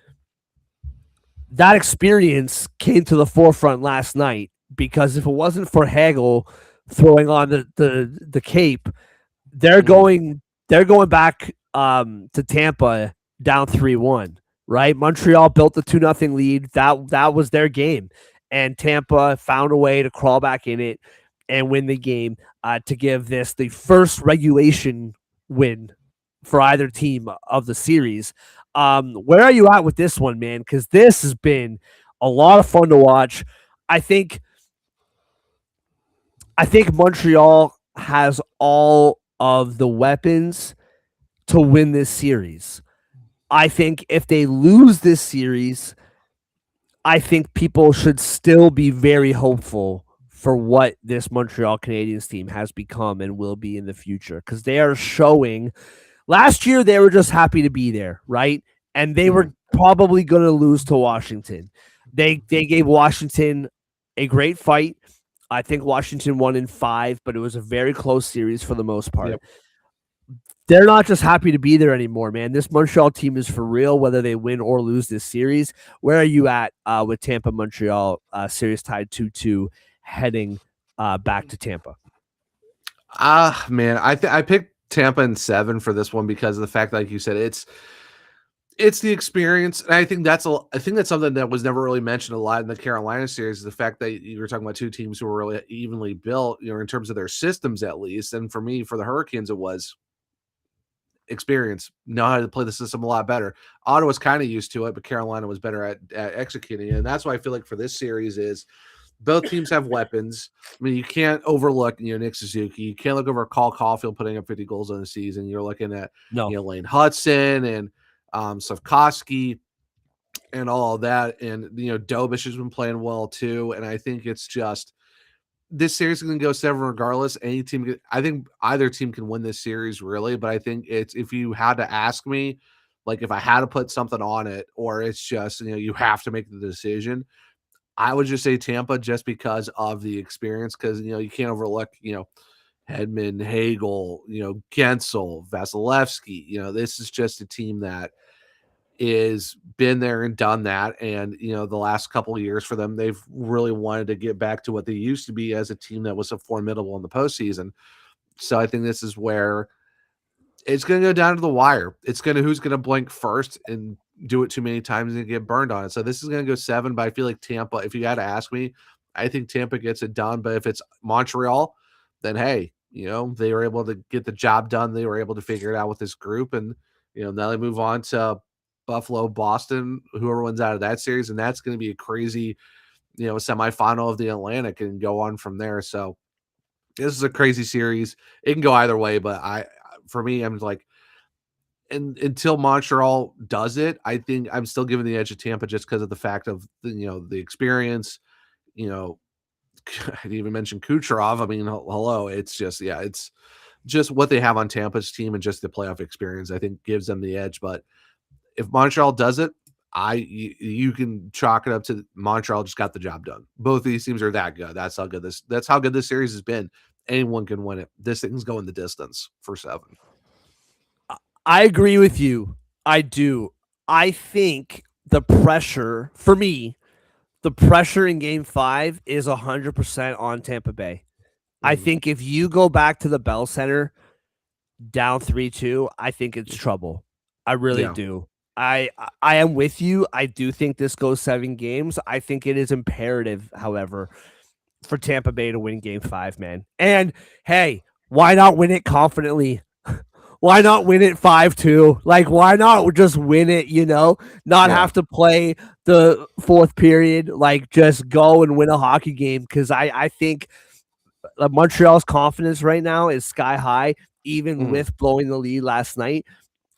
that experience came to the forefront last night because if it wasn't for Hagel throwing on the cape, they're mhm, going they're going back to Tampa down 3-1, right? Montreal built the 2-0 lead. That was their game. And Tampa found a way to crawl back in it and win the game, to give this the first regulation win for either team of the series. Where are you at with this one, man? Because this has been a lot of fun to watch. I think I think Montreal has all of the weapons to win this series. I think if they lose this series, I think people should still be very hopeful for what this Montreal Canadiens team has become and will be in the future because they are showing. Last year, they were just happy to be there, right? And they mhm. were probably going to lose to Washington. They gave Washington a great fight. I think Washington won in 5, but it was a very close series for the most part. Yep. They're not just happy to be there anymore, man. This Montreal team is for real, whether they win or lose this series. Where are you at with Tampa Montreal series tied 2-2 heading back to Tampa? Man, I picked Tampa in 7 for this one because of the fact, like you said, It's the experience, and I think that's something that was never really mentioned a lot in the Carolina series, is the fact that you were talking about two teams who were really evenly built, in terms of their systems at least. And for me, for the Hurricanes, it was experience, know how to play the system a lot better. Ottawa's kind of used to it, but Carolina was better at executing it. And that's why I feel like for this series is both teams have weapons. I mean, you can't overlook, Nick Suzuki. You can't look over Cole Caulfield putting up 50 goals on the season. You're looking at, No. Lane Hudson and Slavkovsky and all of that. And, Dobish has been playing well too. And I think it's just this series is going to go seven regardless. I think either team can win this series really, but I think it's, if you had to ask me, like if I had to put something on it, or it's just, you have to make the decision, I would just say Tampa just because of the experience. Cause you can't overlook, Hedman, Hagel, Gensel, Vasilevsky, this is just a team that is been there and done that. And, the last couple of years for them, they've really wanted to get back to what they used to be as a team that was so formidable in the postseason. So I think this is where it's going to go down to the wire. It's going to who's going to blink first and do it too many times and get burned on it. So this is going to go seven, but I feel like Tampa, if you had to ask me, I think Tampa gets it done. But if it's Montreal, then hey, they were able to get the job done. They were able to figure it out with this group. And, now they move on to Buffalo, Boston, whoever wins out of that series. And that's going to be a crazy, semifinal of the Atlantic and go on from there. So this is a crazy series. It can go either way, but for me, I'm like, and until Montreal does it, I think I'm still giving the edge to Tampa just because of the fact of the experience. You know, I didn't even mention Kucherov. I mean, hello, it's just it's just what they have on Tampa's team and just the playoff experience. I think gives them the edge. But if Montreal does it, you can chalk it up to Montreal just got the job done. Both of these teams are that good. That's how good this series has been. Anyone can win it. This thing's going the distance for seven. I agree with you. I do. I think the pressure for me, the pressure in game 5 is 100% on Tampa Bay. I think if you go back to the Bell Center down 3-2, I think it's trouble. I really do. I am with you. I do think this goes 7 games. I think it is imperative, however, for Tampa Bay to win game 5, man. And hey, why not win it confidently? Why not win it 5-2? Like, why not just win it, not have to play the fourth period, like just go and win a hockey game. Cause I think Montreal's confidence right now is sky high, even with blowing the lead last night.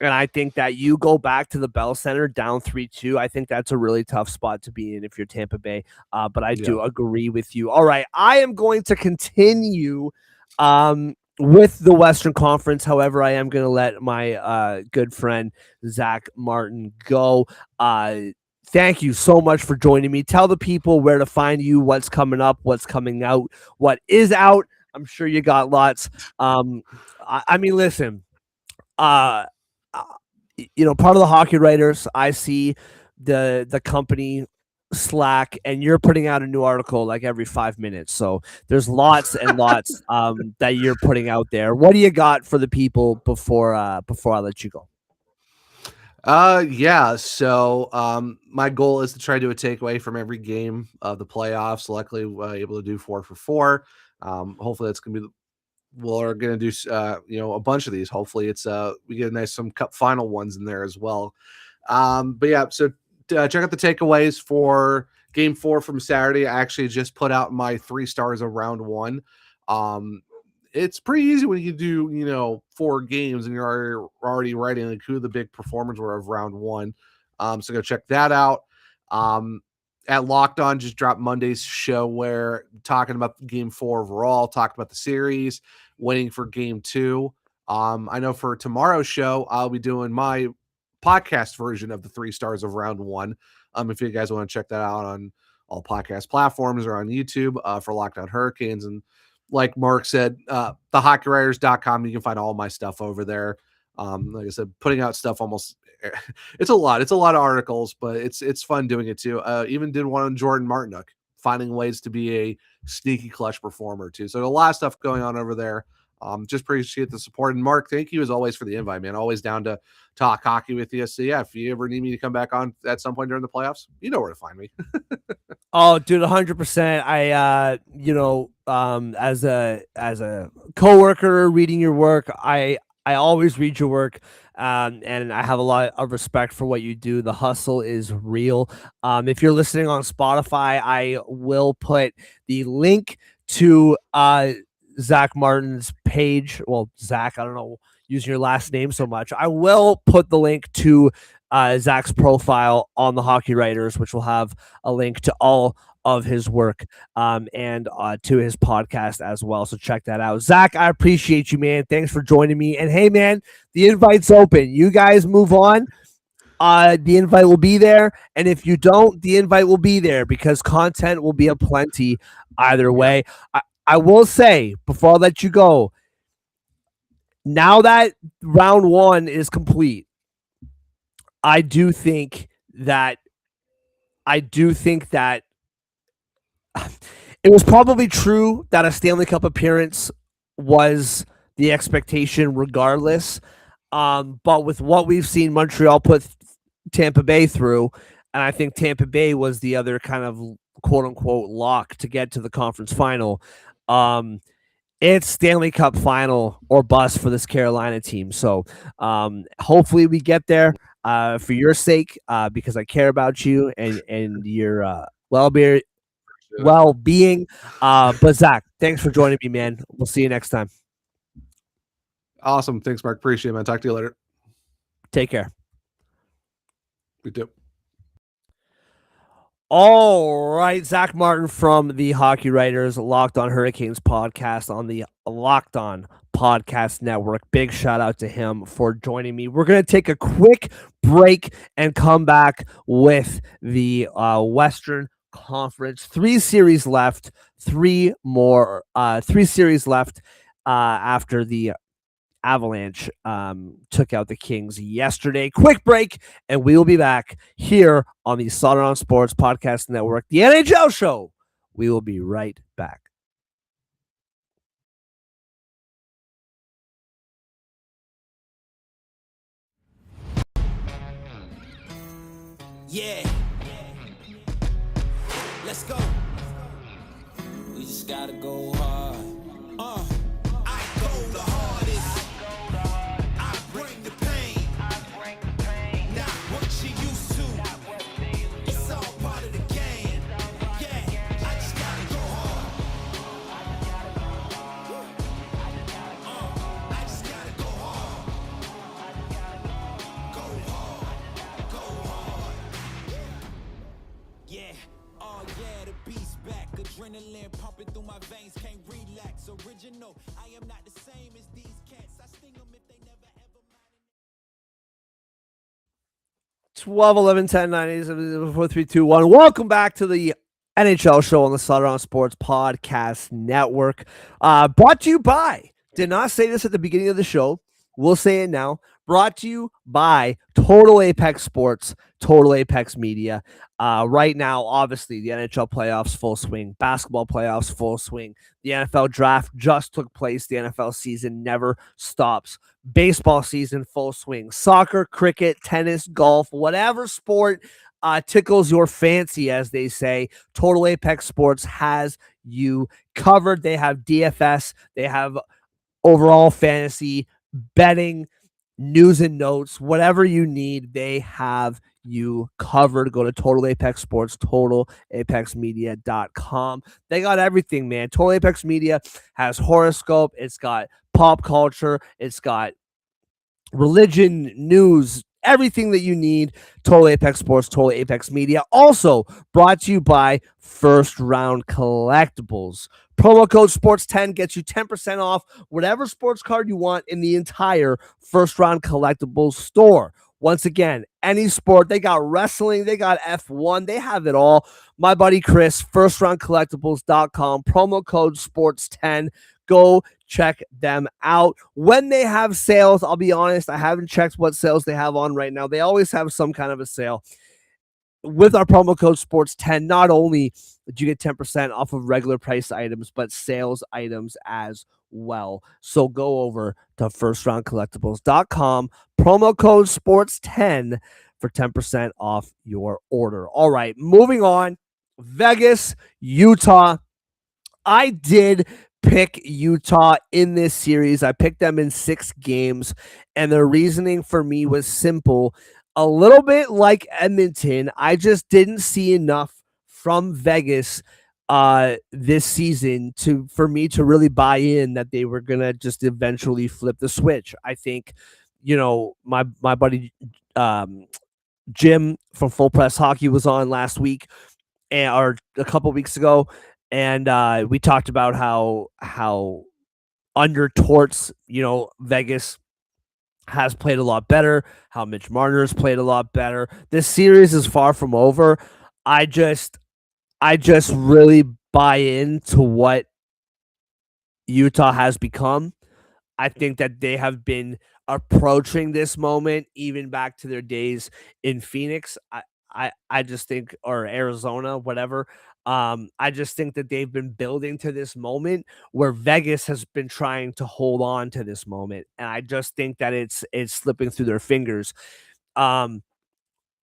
And I think that you go back to the Bell Center down 3-2. I think that's a really tough spot to be in if you're Tampa Bay. But I do agree with you. All right. I am going to continue with the Western Conference. However, I am going to let my good friend Zach Martin go. Thank you so much for joining me. Tell the people where to find you, what's coming up, what's coming out, what is out. I'm sure you got lots. I mean, listen, part of the Hockey Writers, I see the company Slack, and you're putting out a new article like every 5 minutes. So there's lots and lots that you're putting out there. What do you got for the people before I let you go? So my goal is to try to do a takeaway from every game of the playoffs. Luckily, able to do 4 for 4. Hopefully that's gonna be we're gonna do a bunch of these. Hopefully it's we get some cup final ones in there as well. But yeah, so check out the takeaways for game 4 from Saturday. I actually just put out my 3 stars of round 1. It's pretty easy when you do 4 games and you're already writing like who the big performers were of round 1. So go check that out. At Locked On just dropped Monday's show where talking about game 4 overall, talking about the series, waiting for game 2. I know for tomorrow's show, I'll be doing my podcast version of the 3 stars of round 1. If you guys want to check that out on all podcast platforms or on YouTube for Locked On Hurricanes. And like Mark said, thehockeywriters.com, you can find all my stuff over there. Like I said, putting out stuff almost it's a lot of articles, but it's fun doing it too. Even did one on Jordan Martinook, finding ways to be a sneaky clutch performer too. So a lot of stuff going on over there. Just appreciate the support. And Mark, thank you as always for the invite, man. Always down to talk hockey with you. So yeah, if you ever need me to come back on at some point during the playoffs, you know where to find me. Oh, dude, 100%. As a coworker reading your work, I always read your work, and I have a lot of respect for what you do. The hustle is real. If you're listening on Spotify, I will put the link to Zach Martin's page. Well, Zach, I don't know, using your last name so much. I will put the link to Zach's profile on the Hockey Writers, which will have a link to all of his work and to his podcast as well. So check that out. Zach, I appreciate you, man. Thanks for joining me. And hey, man, the invite's open. You guys move on. The invite will be there. And if you don't, the invite will be there because content will be aplenty either way. I will say, before I let you go, now that round one is complete, I do think that it was probably true that a Stanley Cup appearance was the expectation regardless. But with what we've seen Montreal put Tampa Bay through, and I think Tampa Bay was the other kind of quote unquote lock to get to the conference final. It's Stanley Cup final or bust for this Carolina team. So hopefully we get there for your sake because I care about you and your well-being. But Zach, thanks for joining me, man. We'll see you next time. Awesome. Thanks, Mark. Appreciate it, man. Talk to you later. Take care. You too. All right, Zach Martin from the Hockey Writers Locked On Hurricanes podcast on the Locked On Podcast Network. Big shout out to him for joining me. We're going to take a quick break and come back with the Western Conference. Three series left after the Avalanche took out the Kings yesterday. Quick break, and we will be back here on the Solid On Sports Podcast Network, the NHL show. We will be right back. Yeah. Let's go. We just gotta go hard. I go the hardest. I bring the pain. Not what you used to. It's all part of the game. Yeah, I just gotta go hard. I just gotta go hard. Go hard. Go hard. Yeah. Oh yeah, the beast back. Adrenaline pumping through my veins. Can't relax. Original. I am not the same as these cats. I sting them if they never ever mind. 12, 11, 10, 9, 8, 7, 4, 3, 2, 1. Welcome back to the NHL show on the Solid On Sports Podcast Network. Brought to you by, did not say this at the beginning of the show. We'll say it now. Brought to you by Total Apex Sports, Total Apex Media. Right now, obviously, the NHL playoffs full swing, basketball playoffs full swing. The NFL draft just took place. The NFL season never stops. Baseball season full swing. Soccer, cricket, tennis, golf, whatever sport tickles your fancy, as they say. Total Apex Sports has you covered. They have DFS. They have overall fantasy, betting, news and notes, whatever you need, they have you covered. Go to Total Apex Sports, totalapexmedia.com. They got everything, man. Total Apex Media has horoscope, it's got pop culture, it's got religion, news, everything that you need. Total Apex Sports, Total Apex Media. Also brought to you by First Round Collectibles. Promo code SPORTS10 gets you 10% off whatever sports card you want in the entire First Round Collectibles store. Once again, any sport. They got wrestling, they got F1, they have it all. My buddy Chris, firstroundcollectibles.com, promo code SPORTS10. Go check them out. When they have sales, I'll be honest, I haven't checked what sales they have on right now. They always have some kind of a sale. With our promo code SPORTS10, not only do you get 10% off of regular price items, but sales items as well. So go over to firstroundcollectibles.com, promo code sports10 for 10% off your order. All right, moving on. Vegas, Utah. I did pick Utah in this series. I picked them in 6 games, and the reasoning for me was simple. A little bit like Edmonton, I just didn't see enough from Vegas this season for me to really buy in that they were gonna just eventually flip the switch. I think, my buddy Jim from Full Press Hockey was on last week or a couple weeks ago, and we talked about how under Torts, Vegas has played a lot better, how Mitch Marner's played a lot better. This series is far from over. I just really buy into what Utah has become. I think that they have been approaching this moment even back to their days in Phoenix. I just think, or Arizona, whatever. I just think that they've been building to this moment where Vegas has been trying to hold on to this moment, and I just think that it's slipping through their fingers. Um,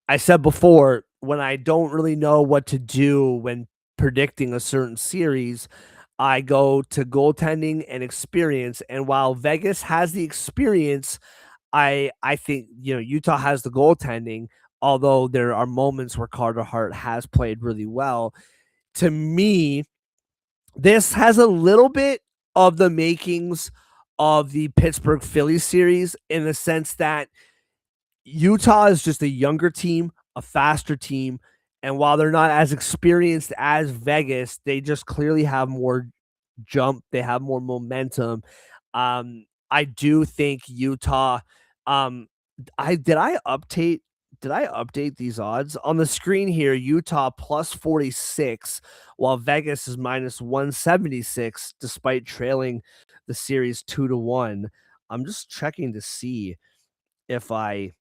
I said before, when I don't really know what to do when predicting a certain series, I go to goaltending and experience. And while Vegas has the experience, I think Utah has the goaltending. Although there are moments where Carter Hart has played really well, to me, this has a little bit of the makings of the Pittsburgh Phillies series in the sense that Utah is just a younger team, a faster team, and while they're not as experienced as Vegas, they just clearly have more jump. They have more momentum. I do think Utah. Um, did I update these odds on the screen here? Utah plus 46, while Vegas is minus 176, despite trailing the series 2-1. I'm just checking to see if I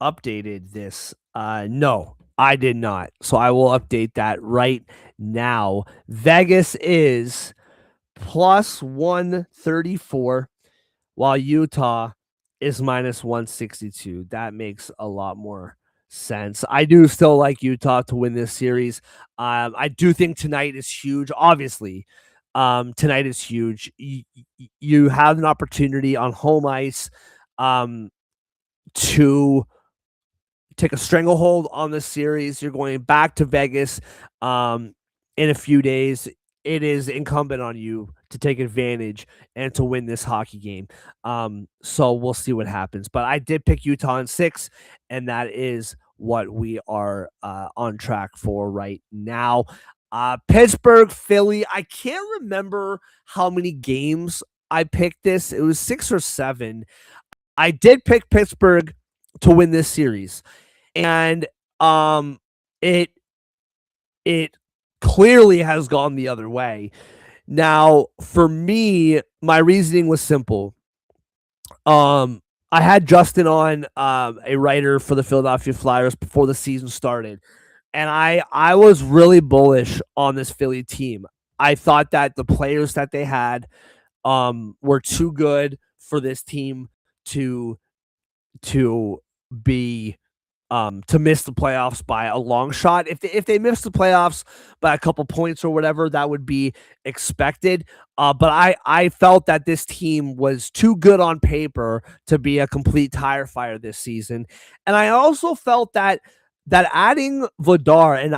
updated this. No, I did not. So I will update that right now. Vegas is plus 134, while Utah is minus 162. That makes a lot more sense. I do still like Utah to win this series. I do think tonight is huge. Obviously, tonight is huge. You have an opportunity on home ice to take a stranglehold on this series. You're going back to Vegas in a few days. It is incumbent on you to take advantage and to win this hockey game. So we'll see what happens. But I did pick Utah in 6, and that is what we are on track for right now. Pittsburgh, Philly. I can't remember how many games I picked this. It was 6 or 7. I did pick Pittsburgh to win this series. And it clearly has gone the other way. Now, for me, my reasoning was simple. I had Justin on, a writer for the Philadelphia Flyers before the season started, and I was really bullish on this Philly team. I thought that the players that they had were too good for this team to be to miss the playoffs by a long shot. If they miss the playoffs by a couple points or whatever, that would be expected. But I felt that this team was too good on paper to be a complete tire fire this season, and I also felt that adding Vladar, and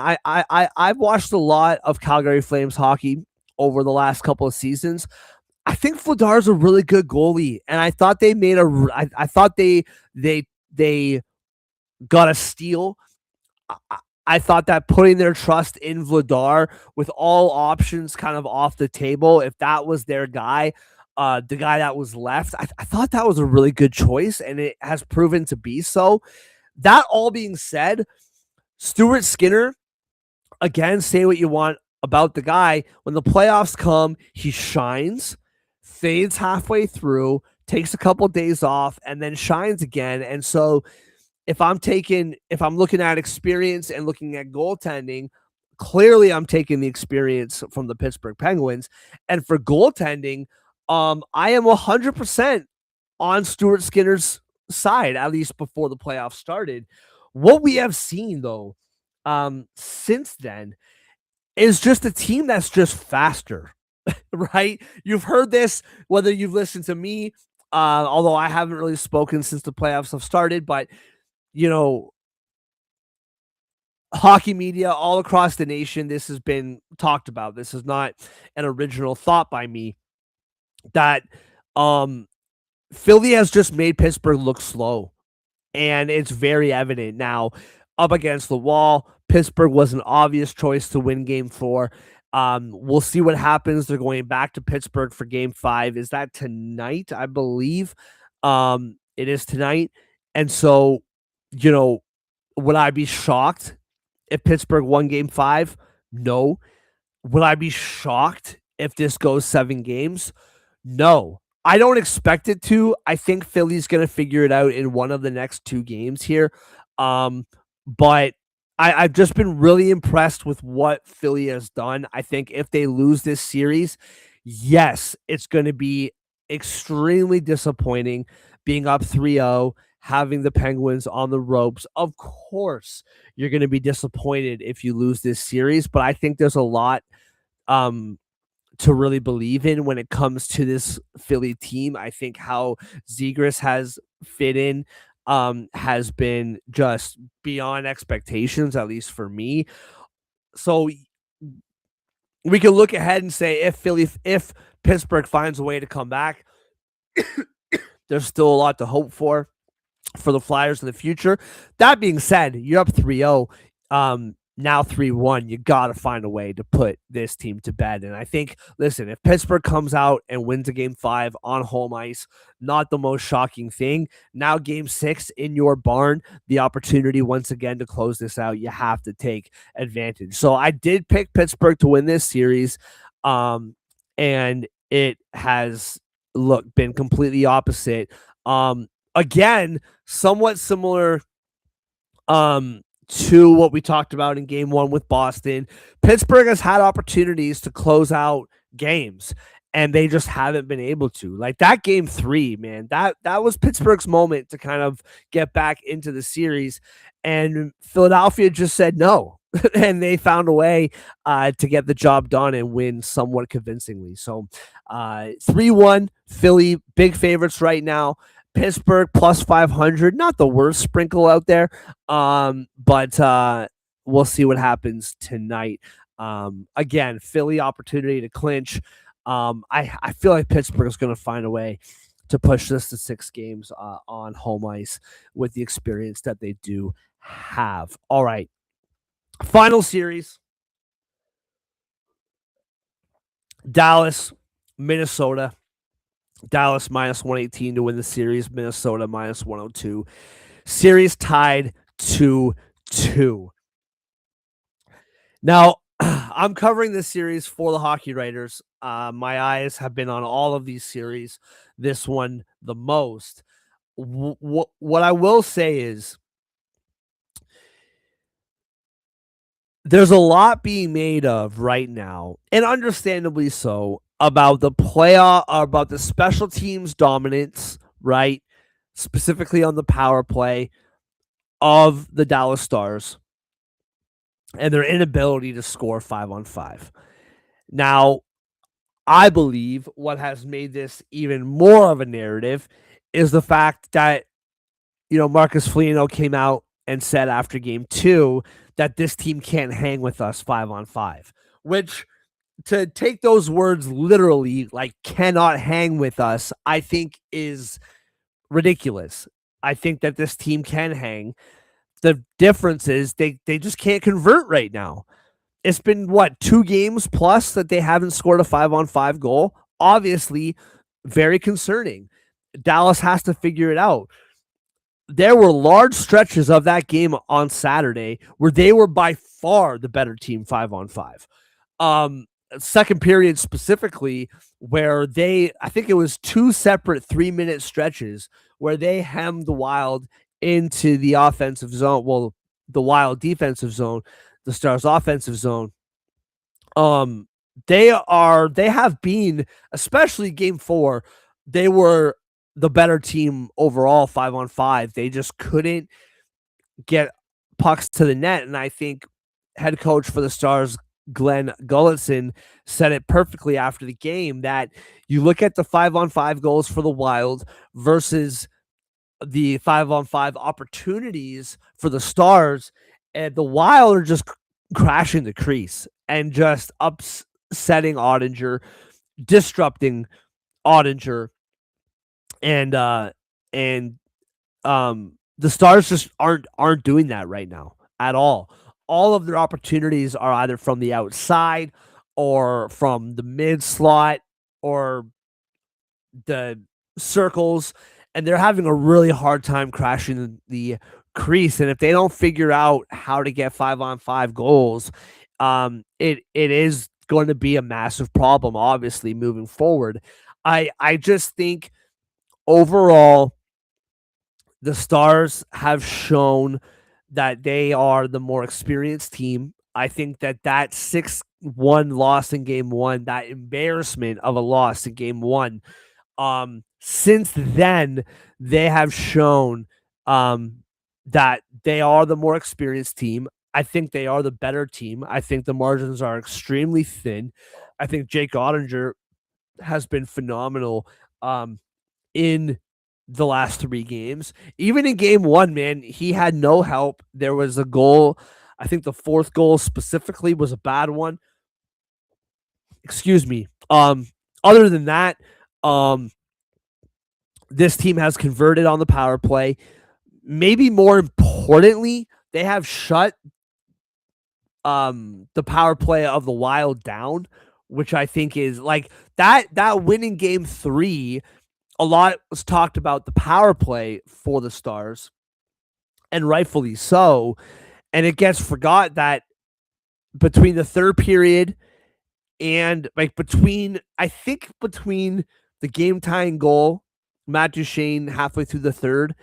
I've watched a lot of Calgary Flames hockey over the last couple of seasons. I think Vladar's a really good goalie, and I thought they made I thought they got a steal. I thought that putting their trust in Vladar with all options kind of off the table, if that was their guy, the guy that was left, I thought that was a really good choice, and it has proven to be so. That all being said, Stuart Skinner, again, say what you want about the guy. When the playoffs come, he shines, fades halfway through, takes a couple days off, and then shines again. And so if I'm looking at experience and looking at goaltending, clearly I'm taking the experience from the Pittsburgh Penguins. And for goaltending, I am 100% on Stuart Skinner's side, at least before the playoffs started. What we have seen, though, since then is just a team that's just faster, right? You've heard this, whether you've listened to me, although I haven't really spoken since the playoffs have started, but, you know, hockey media all across the nation, this has been talked about. This is not an original thought by me that um Philly has just made Pittsburgh look slow, and it's very evident now. Up against the wall, Pittsburgh was an obvious choice to win Game 4. We'll see what happens. They're going back to Pittsburgh for Game 5. Is that tonight? I believe it is tonight. And so, you know, would I be shocked if Pittsburgh won Game 5? No. Would I be shocked if this goes 7 games? No. I don't expect it to. I think Philly's going to figure it out in one of the next 2 games here. But I've just been really impressed with what Philly has done. I think if they lose this series, yes, it's going to be extremely disappointing being up 3-0, having the Penguins on the ropes. Of course, you're going to be disappointed if you lose this series, but I think there's a lot to really believe in when it comes to this Philly team. I think how Zegras has fit in has been just beyond expectations, at least for me. So we can look ahead and say if Pittsburgh finds a way to come back, there's still a lot to hope for the Flyers in the future. That being said, you're up 3-0. Now 3-1, you got to find a way to put this team to bed. And I think, listen, if Pittsburgh comes out and wins a Game 5 on home ice, not the most shocking thing. Now Game 6 in your barn, the opportunity once again to close this out, you have to take advantage. So I did pick Pittsburgh to win this series, and it has, been completely opposite. Again, somewhat similar to what we talked about in Game 1 with Boston. Pittsburgh has had opportunities to close out games, and they just haven't been able to. Like that Game 3, man, that was Pittsburgh's moment to kind of get back into the series, and Philadelphia just said no. And they found a way to get the job done and win somewhat convincingly. So 3-1, Philly, big favorites right now. Pittsburgh plus 500, not the worst sprinkle out there, but we'll see what happens tonight. Again, Philly opportunity to clinch. I feel like Pittsburgh is going to find a way to push this to 6 games on home ice with the experience that they do have. All right. Final series. Dallas, Minnesota. Dallas minus 118 to win the series. Minnesota minus 102. Series tied 2-2. Now, I'm covering this series for the Hockey Writers. My eyes have been on all of these series. This one the most. What I will say is there's a lot being made of right now, and understandably so, about the playoff, about the special teams dominance, right? Specifically on the power play of the Dallas Stars and their inability to score 5-on-5. Now, I believe what has made this even more of a narrative is the fact that, Marcus Foligno came out and said after Game 2 that this team can't hang with us 5-on-5, which, to take those words literally, like cannot hang with us, I think is ridiculous. I think that this team can hang. The difference is they just can't convert right now. It's been 2 games plus that they haven't scored a 5-on-5 goal. Obviously, very concerning. Dallas has to figure it out. There were large stretches of that game on Saturday where they were by far the better team 5-on-5. Second period specifically, where I think it was 2 separate 3-minute stretches where they hemmed the Wild into the offensive zone. Well, the Wild defensive zone, the Stars offensive zone. they have been, especially game 4, they were the better team overall 5-on-5. They just couldn't get pucks to the net, and I think head coach for the Stars, Glenn Gulletson, said it perfectly after the game that you look at the 5-on-5 goals for the Wild versus the 5-on-5 opportunities for the Stars, and the Wild are just crashing the crease and just upsetting Ottinger, disrupting Ottinger, and the Stars just aren't doing that right now at all. All of their opportunities are either from the outside or from the mid slot or the circles, and they're having a really hard time crashing the crease. And if they don't figure out how to get 5-on-5 goals, it is going to be a massive problem, obviously, moving forward. I just think overall the Stars have shown that they are the more experienced team. I think that 6-1 loss in game 1, that embarrassment of a loss in game 1, since then they have shown that they are the more experienced team. I think they are the better team. I think the margins are extremely thin. I think Jake Ottinger has been phenomenal in the last 3 games. Even in game 1, man, he had no help. There was a goal. I think the 4th goal specifically was a bad one. Excuse me. Other than that, this team has converted on the power play. Maybe more importantly, they have shut the power play of the Wild down, which I think is like that win in game 3. A lot was talked about the power play for the Stars, and rightfully so. And it gets forgot that between the third period and between the game tying goal, Matt Duchene halfway through the third,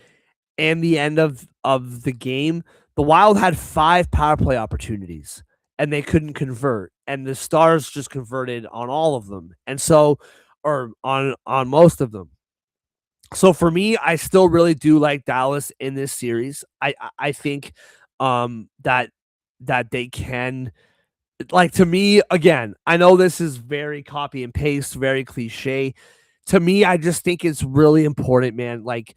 and the end of the game, the Wild had 5 power play opportunities and they couldn't convert. And the Stars just converted on all of them. And so, or on most of them. So for me, I still really do like Dallas in this series. I think that they can, like, to me, again, I know this is very copy and paste, very cliche. To me, I just think it's really important, man. Like,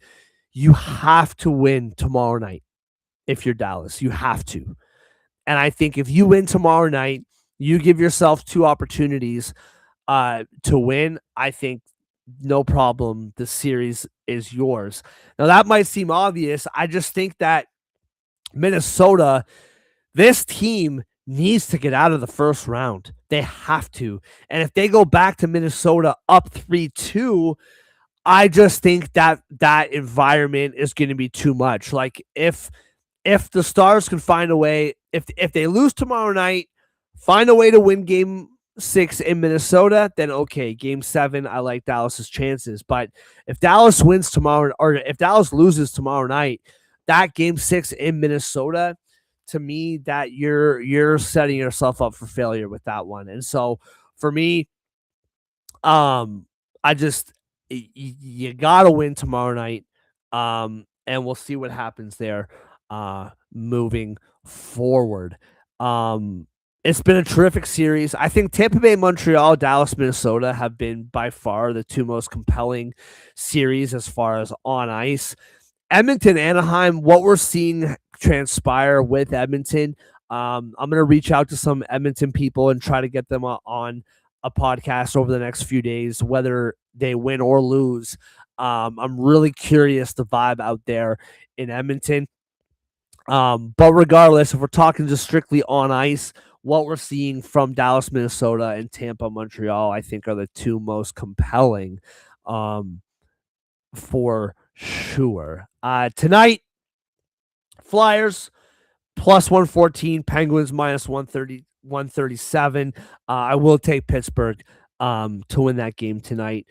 you have to win tomorrow night if you're Dallas. You have to. And I think if you win tomorrow night, you give yourself 2 opportunities to win. I think no problem. The series is yours. Now, that might seem obvious. I just think that Minnesota, this team needs to get out of the first round. They have to. And if they go back to Minnesota up 3-2, I just think that environment is going to be too much. Like, if the Stars can find a way, if they lose tomorrow night, find a way to win game 6 in Minnesota, then okay, game 7, I like Dallas's chances. But if Dallas wins tomorrow, or if Dallas loses tomorrow night, that game 6 in Minnesota, to me, that you're setting yourself up for failure with that one. And so for me, I just, you gotta win tomorrow night. And we'll see what happens there moving forward. It's been a terrific series. I think Tampa Bay, Montreal, Dallas, Minnesota have been by far the 2 most compelling series as far as on ice. Edmonton, Anaheim, what we're seeing transpire with Edmonton. I'm going to reach out to some Edmonton people and try to get them on a podcast over the next few days, whether they win or lose. I'm really curious the vibe out there in Edmonton. But regardless, if we're talking just strictly on ice, what we're seeing from Dallas, Minnesota, and Tampa, Montreal, I think are the 2 most compelling for sure. Tonight, Flyers plus 114, Penguins minus 130, 137. I will take Pittsburgh to win that game tonight.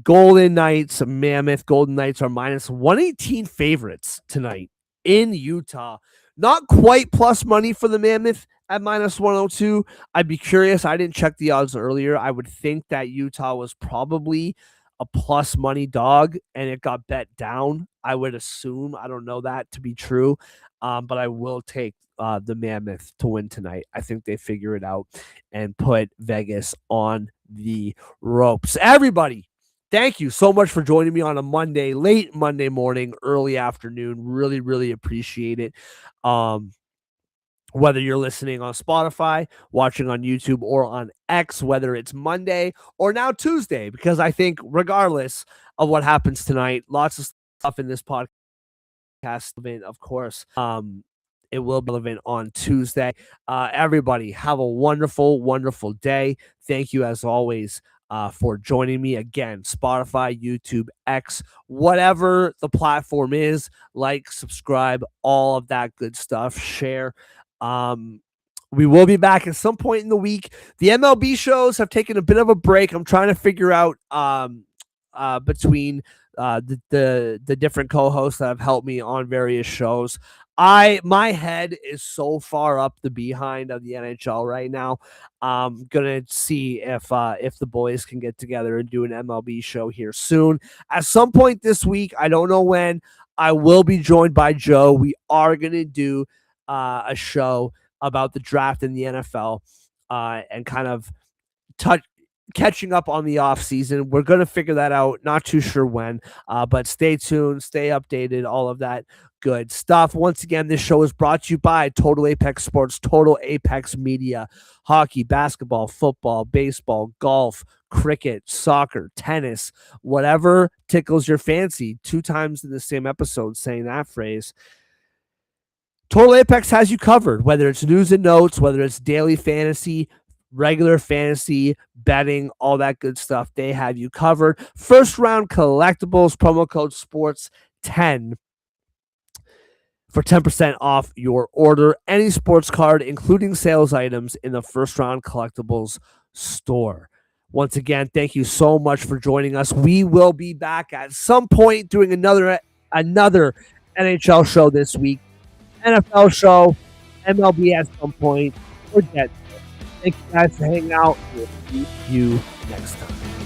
Golden Knights, Mammoth. Golden Knights are minus 118 favorites tonight in Utah. Not quite plus money for the Mammoth at minus 102. I'd be curious. I didn't check the odds earlier. I would think that Utah was probably a plus money dog and it got bet down. I would assume. I don't know that to be true, but I will take the Mammoth to win tonight. I think they figure it out and put Vegas on the ropes. Everybody, thank you so much for joining me on a Monday, late Monday morning, early afternoon. Really, really appreciate it. Whether you're listening on Spotify, watching on YouTube, or on X, whether it's Monday or now Tuesday, because I think regardless of what happens tonight, lots of stuff in this podcast, of course, it will be relevant on Tuesday. Everybody, have a wonderful, wonderful day. Thank you, as always, for joining me again. Spotify, YouTube, X, whatever the platform is, like, subscribe, all of that good stuff. Share. We will be back at some point in the week. The MLB shows have taken a bit of a break. I'm trying to figure out between the different co-hosts that have helped me on various shows. My head is so far up the behind of the NHL right now. I'm gonna see if the boys can get together and do an MLB show here soon. At some point this week, I don't know when, I will be joined by Joe. We are gonna do a show about the draft in the NFL and kind of catching up on the off season. We're going to figure that out. Not too sure when, but stay tuned, stay updated, all of that good stuff. Once again, this show is brought to you by Total Apex Sports, Total Apex Media, hockey, basketball, football, baseball, golf, cricket, soccer, tennis, whatever tickles your fancy. 2 times in the same episode saying that phrase. Total Apex has you covered, whether it's news and notes, whether it's daily fantasy, regular fantasy, betting, all that good stuff. They have you covered. First round collectibles, promo code SPORTS10 for 10% off your order. Any sports card, including sales items in the first round collectibles store. Once again, thank you so much for joining us. We will be back at some point doing another NHL show this week. NFL show, MLB at some point. We're dead. Thank you guys for hanging out. We'll see you next time.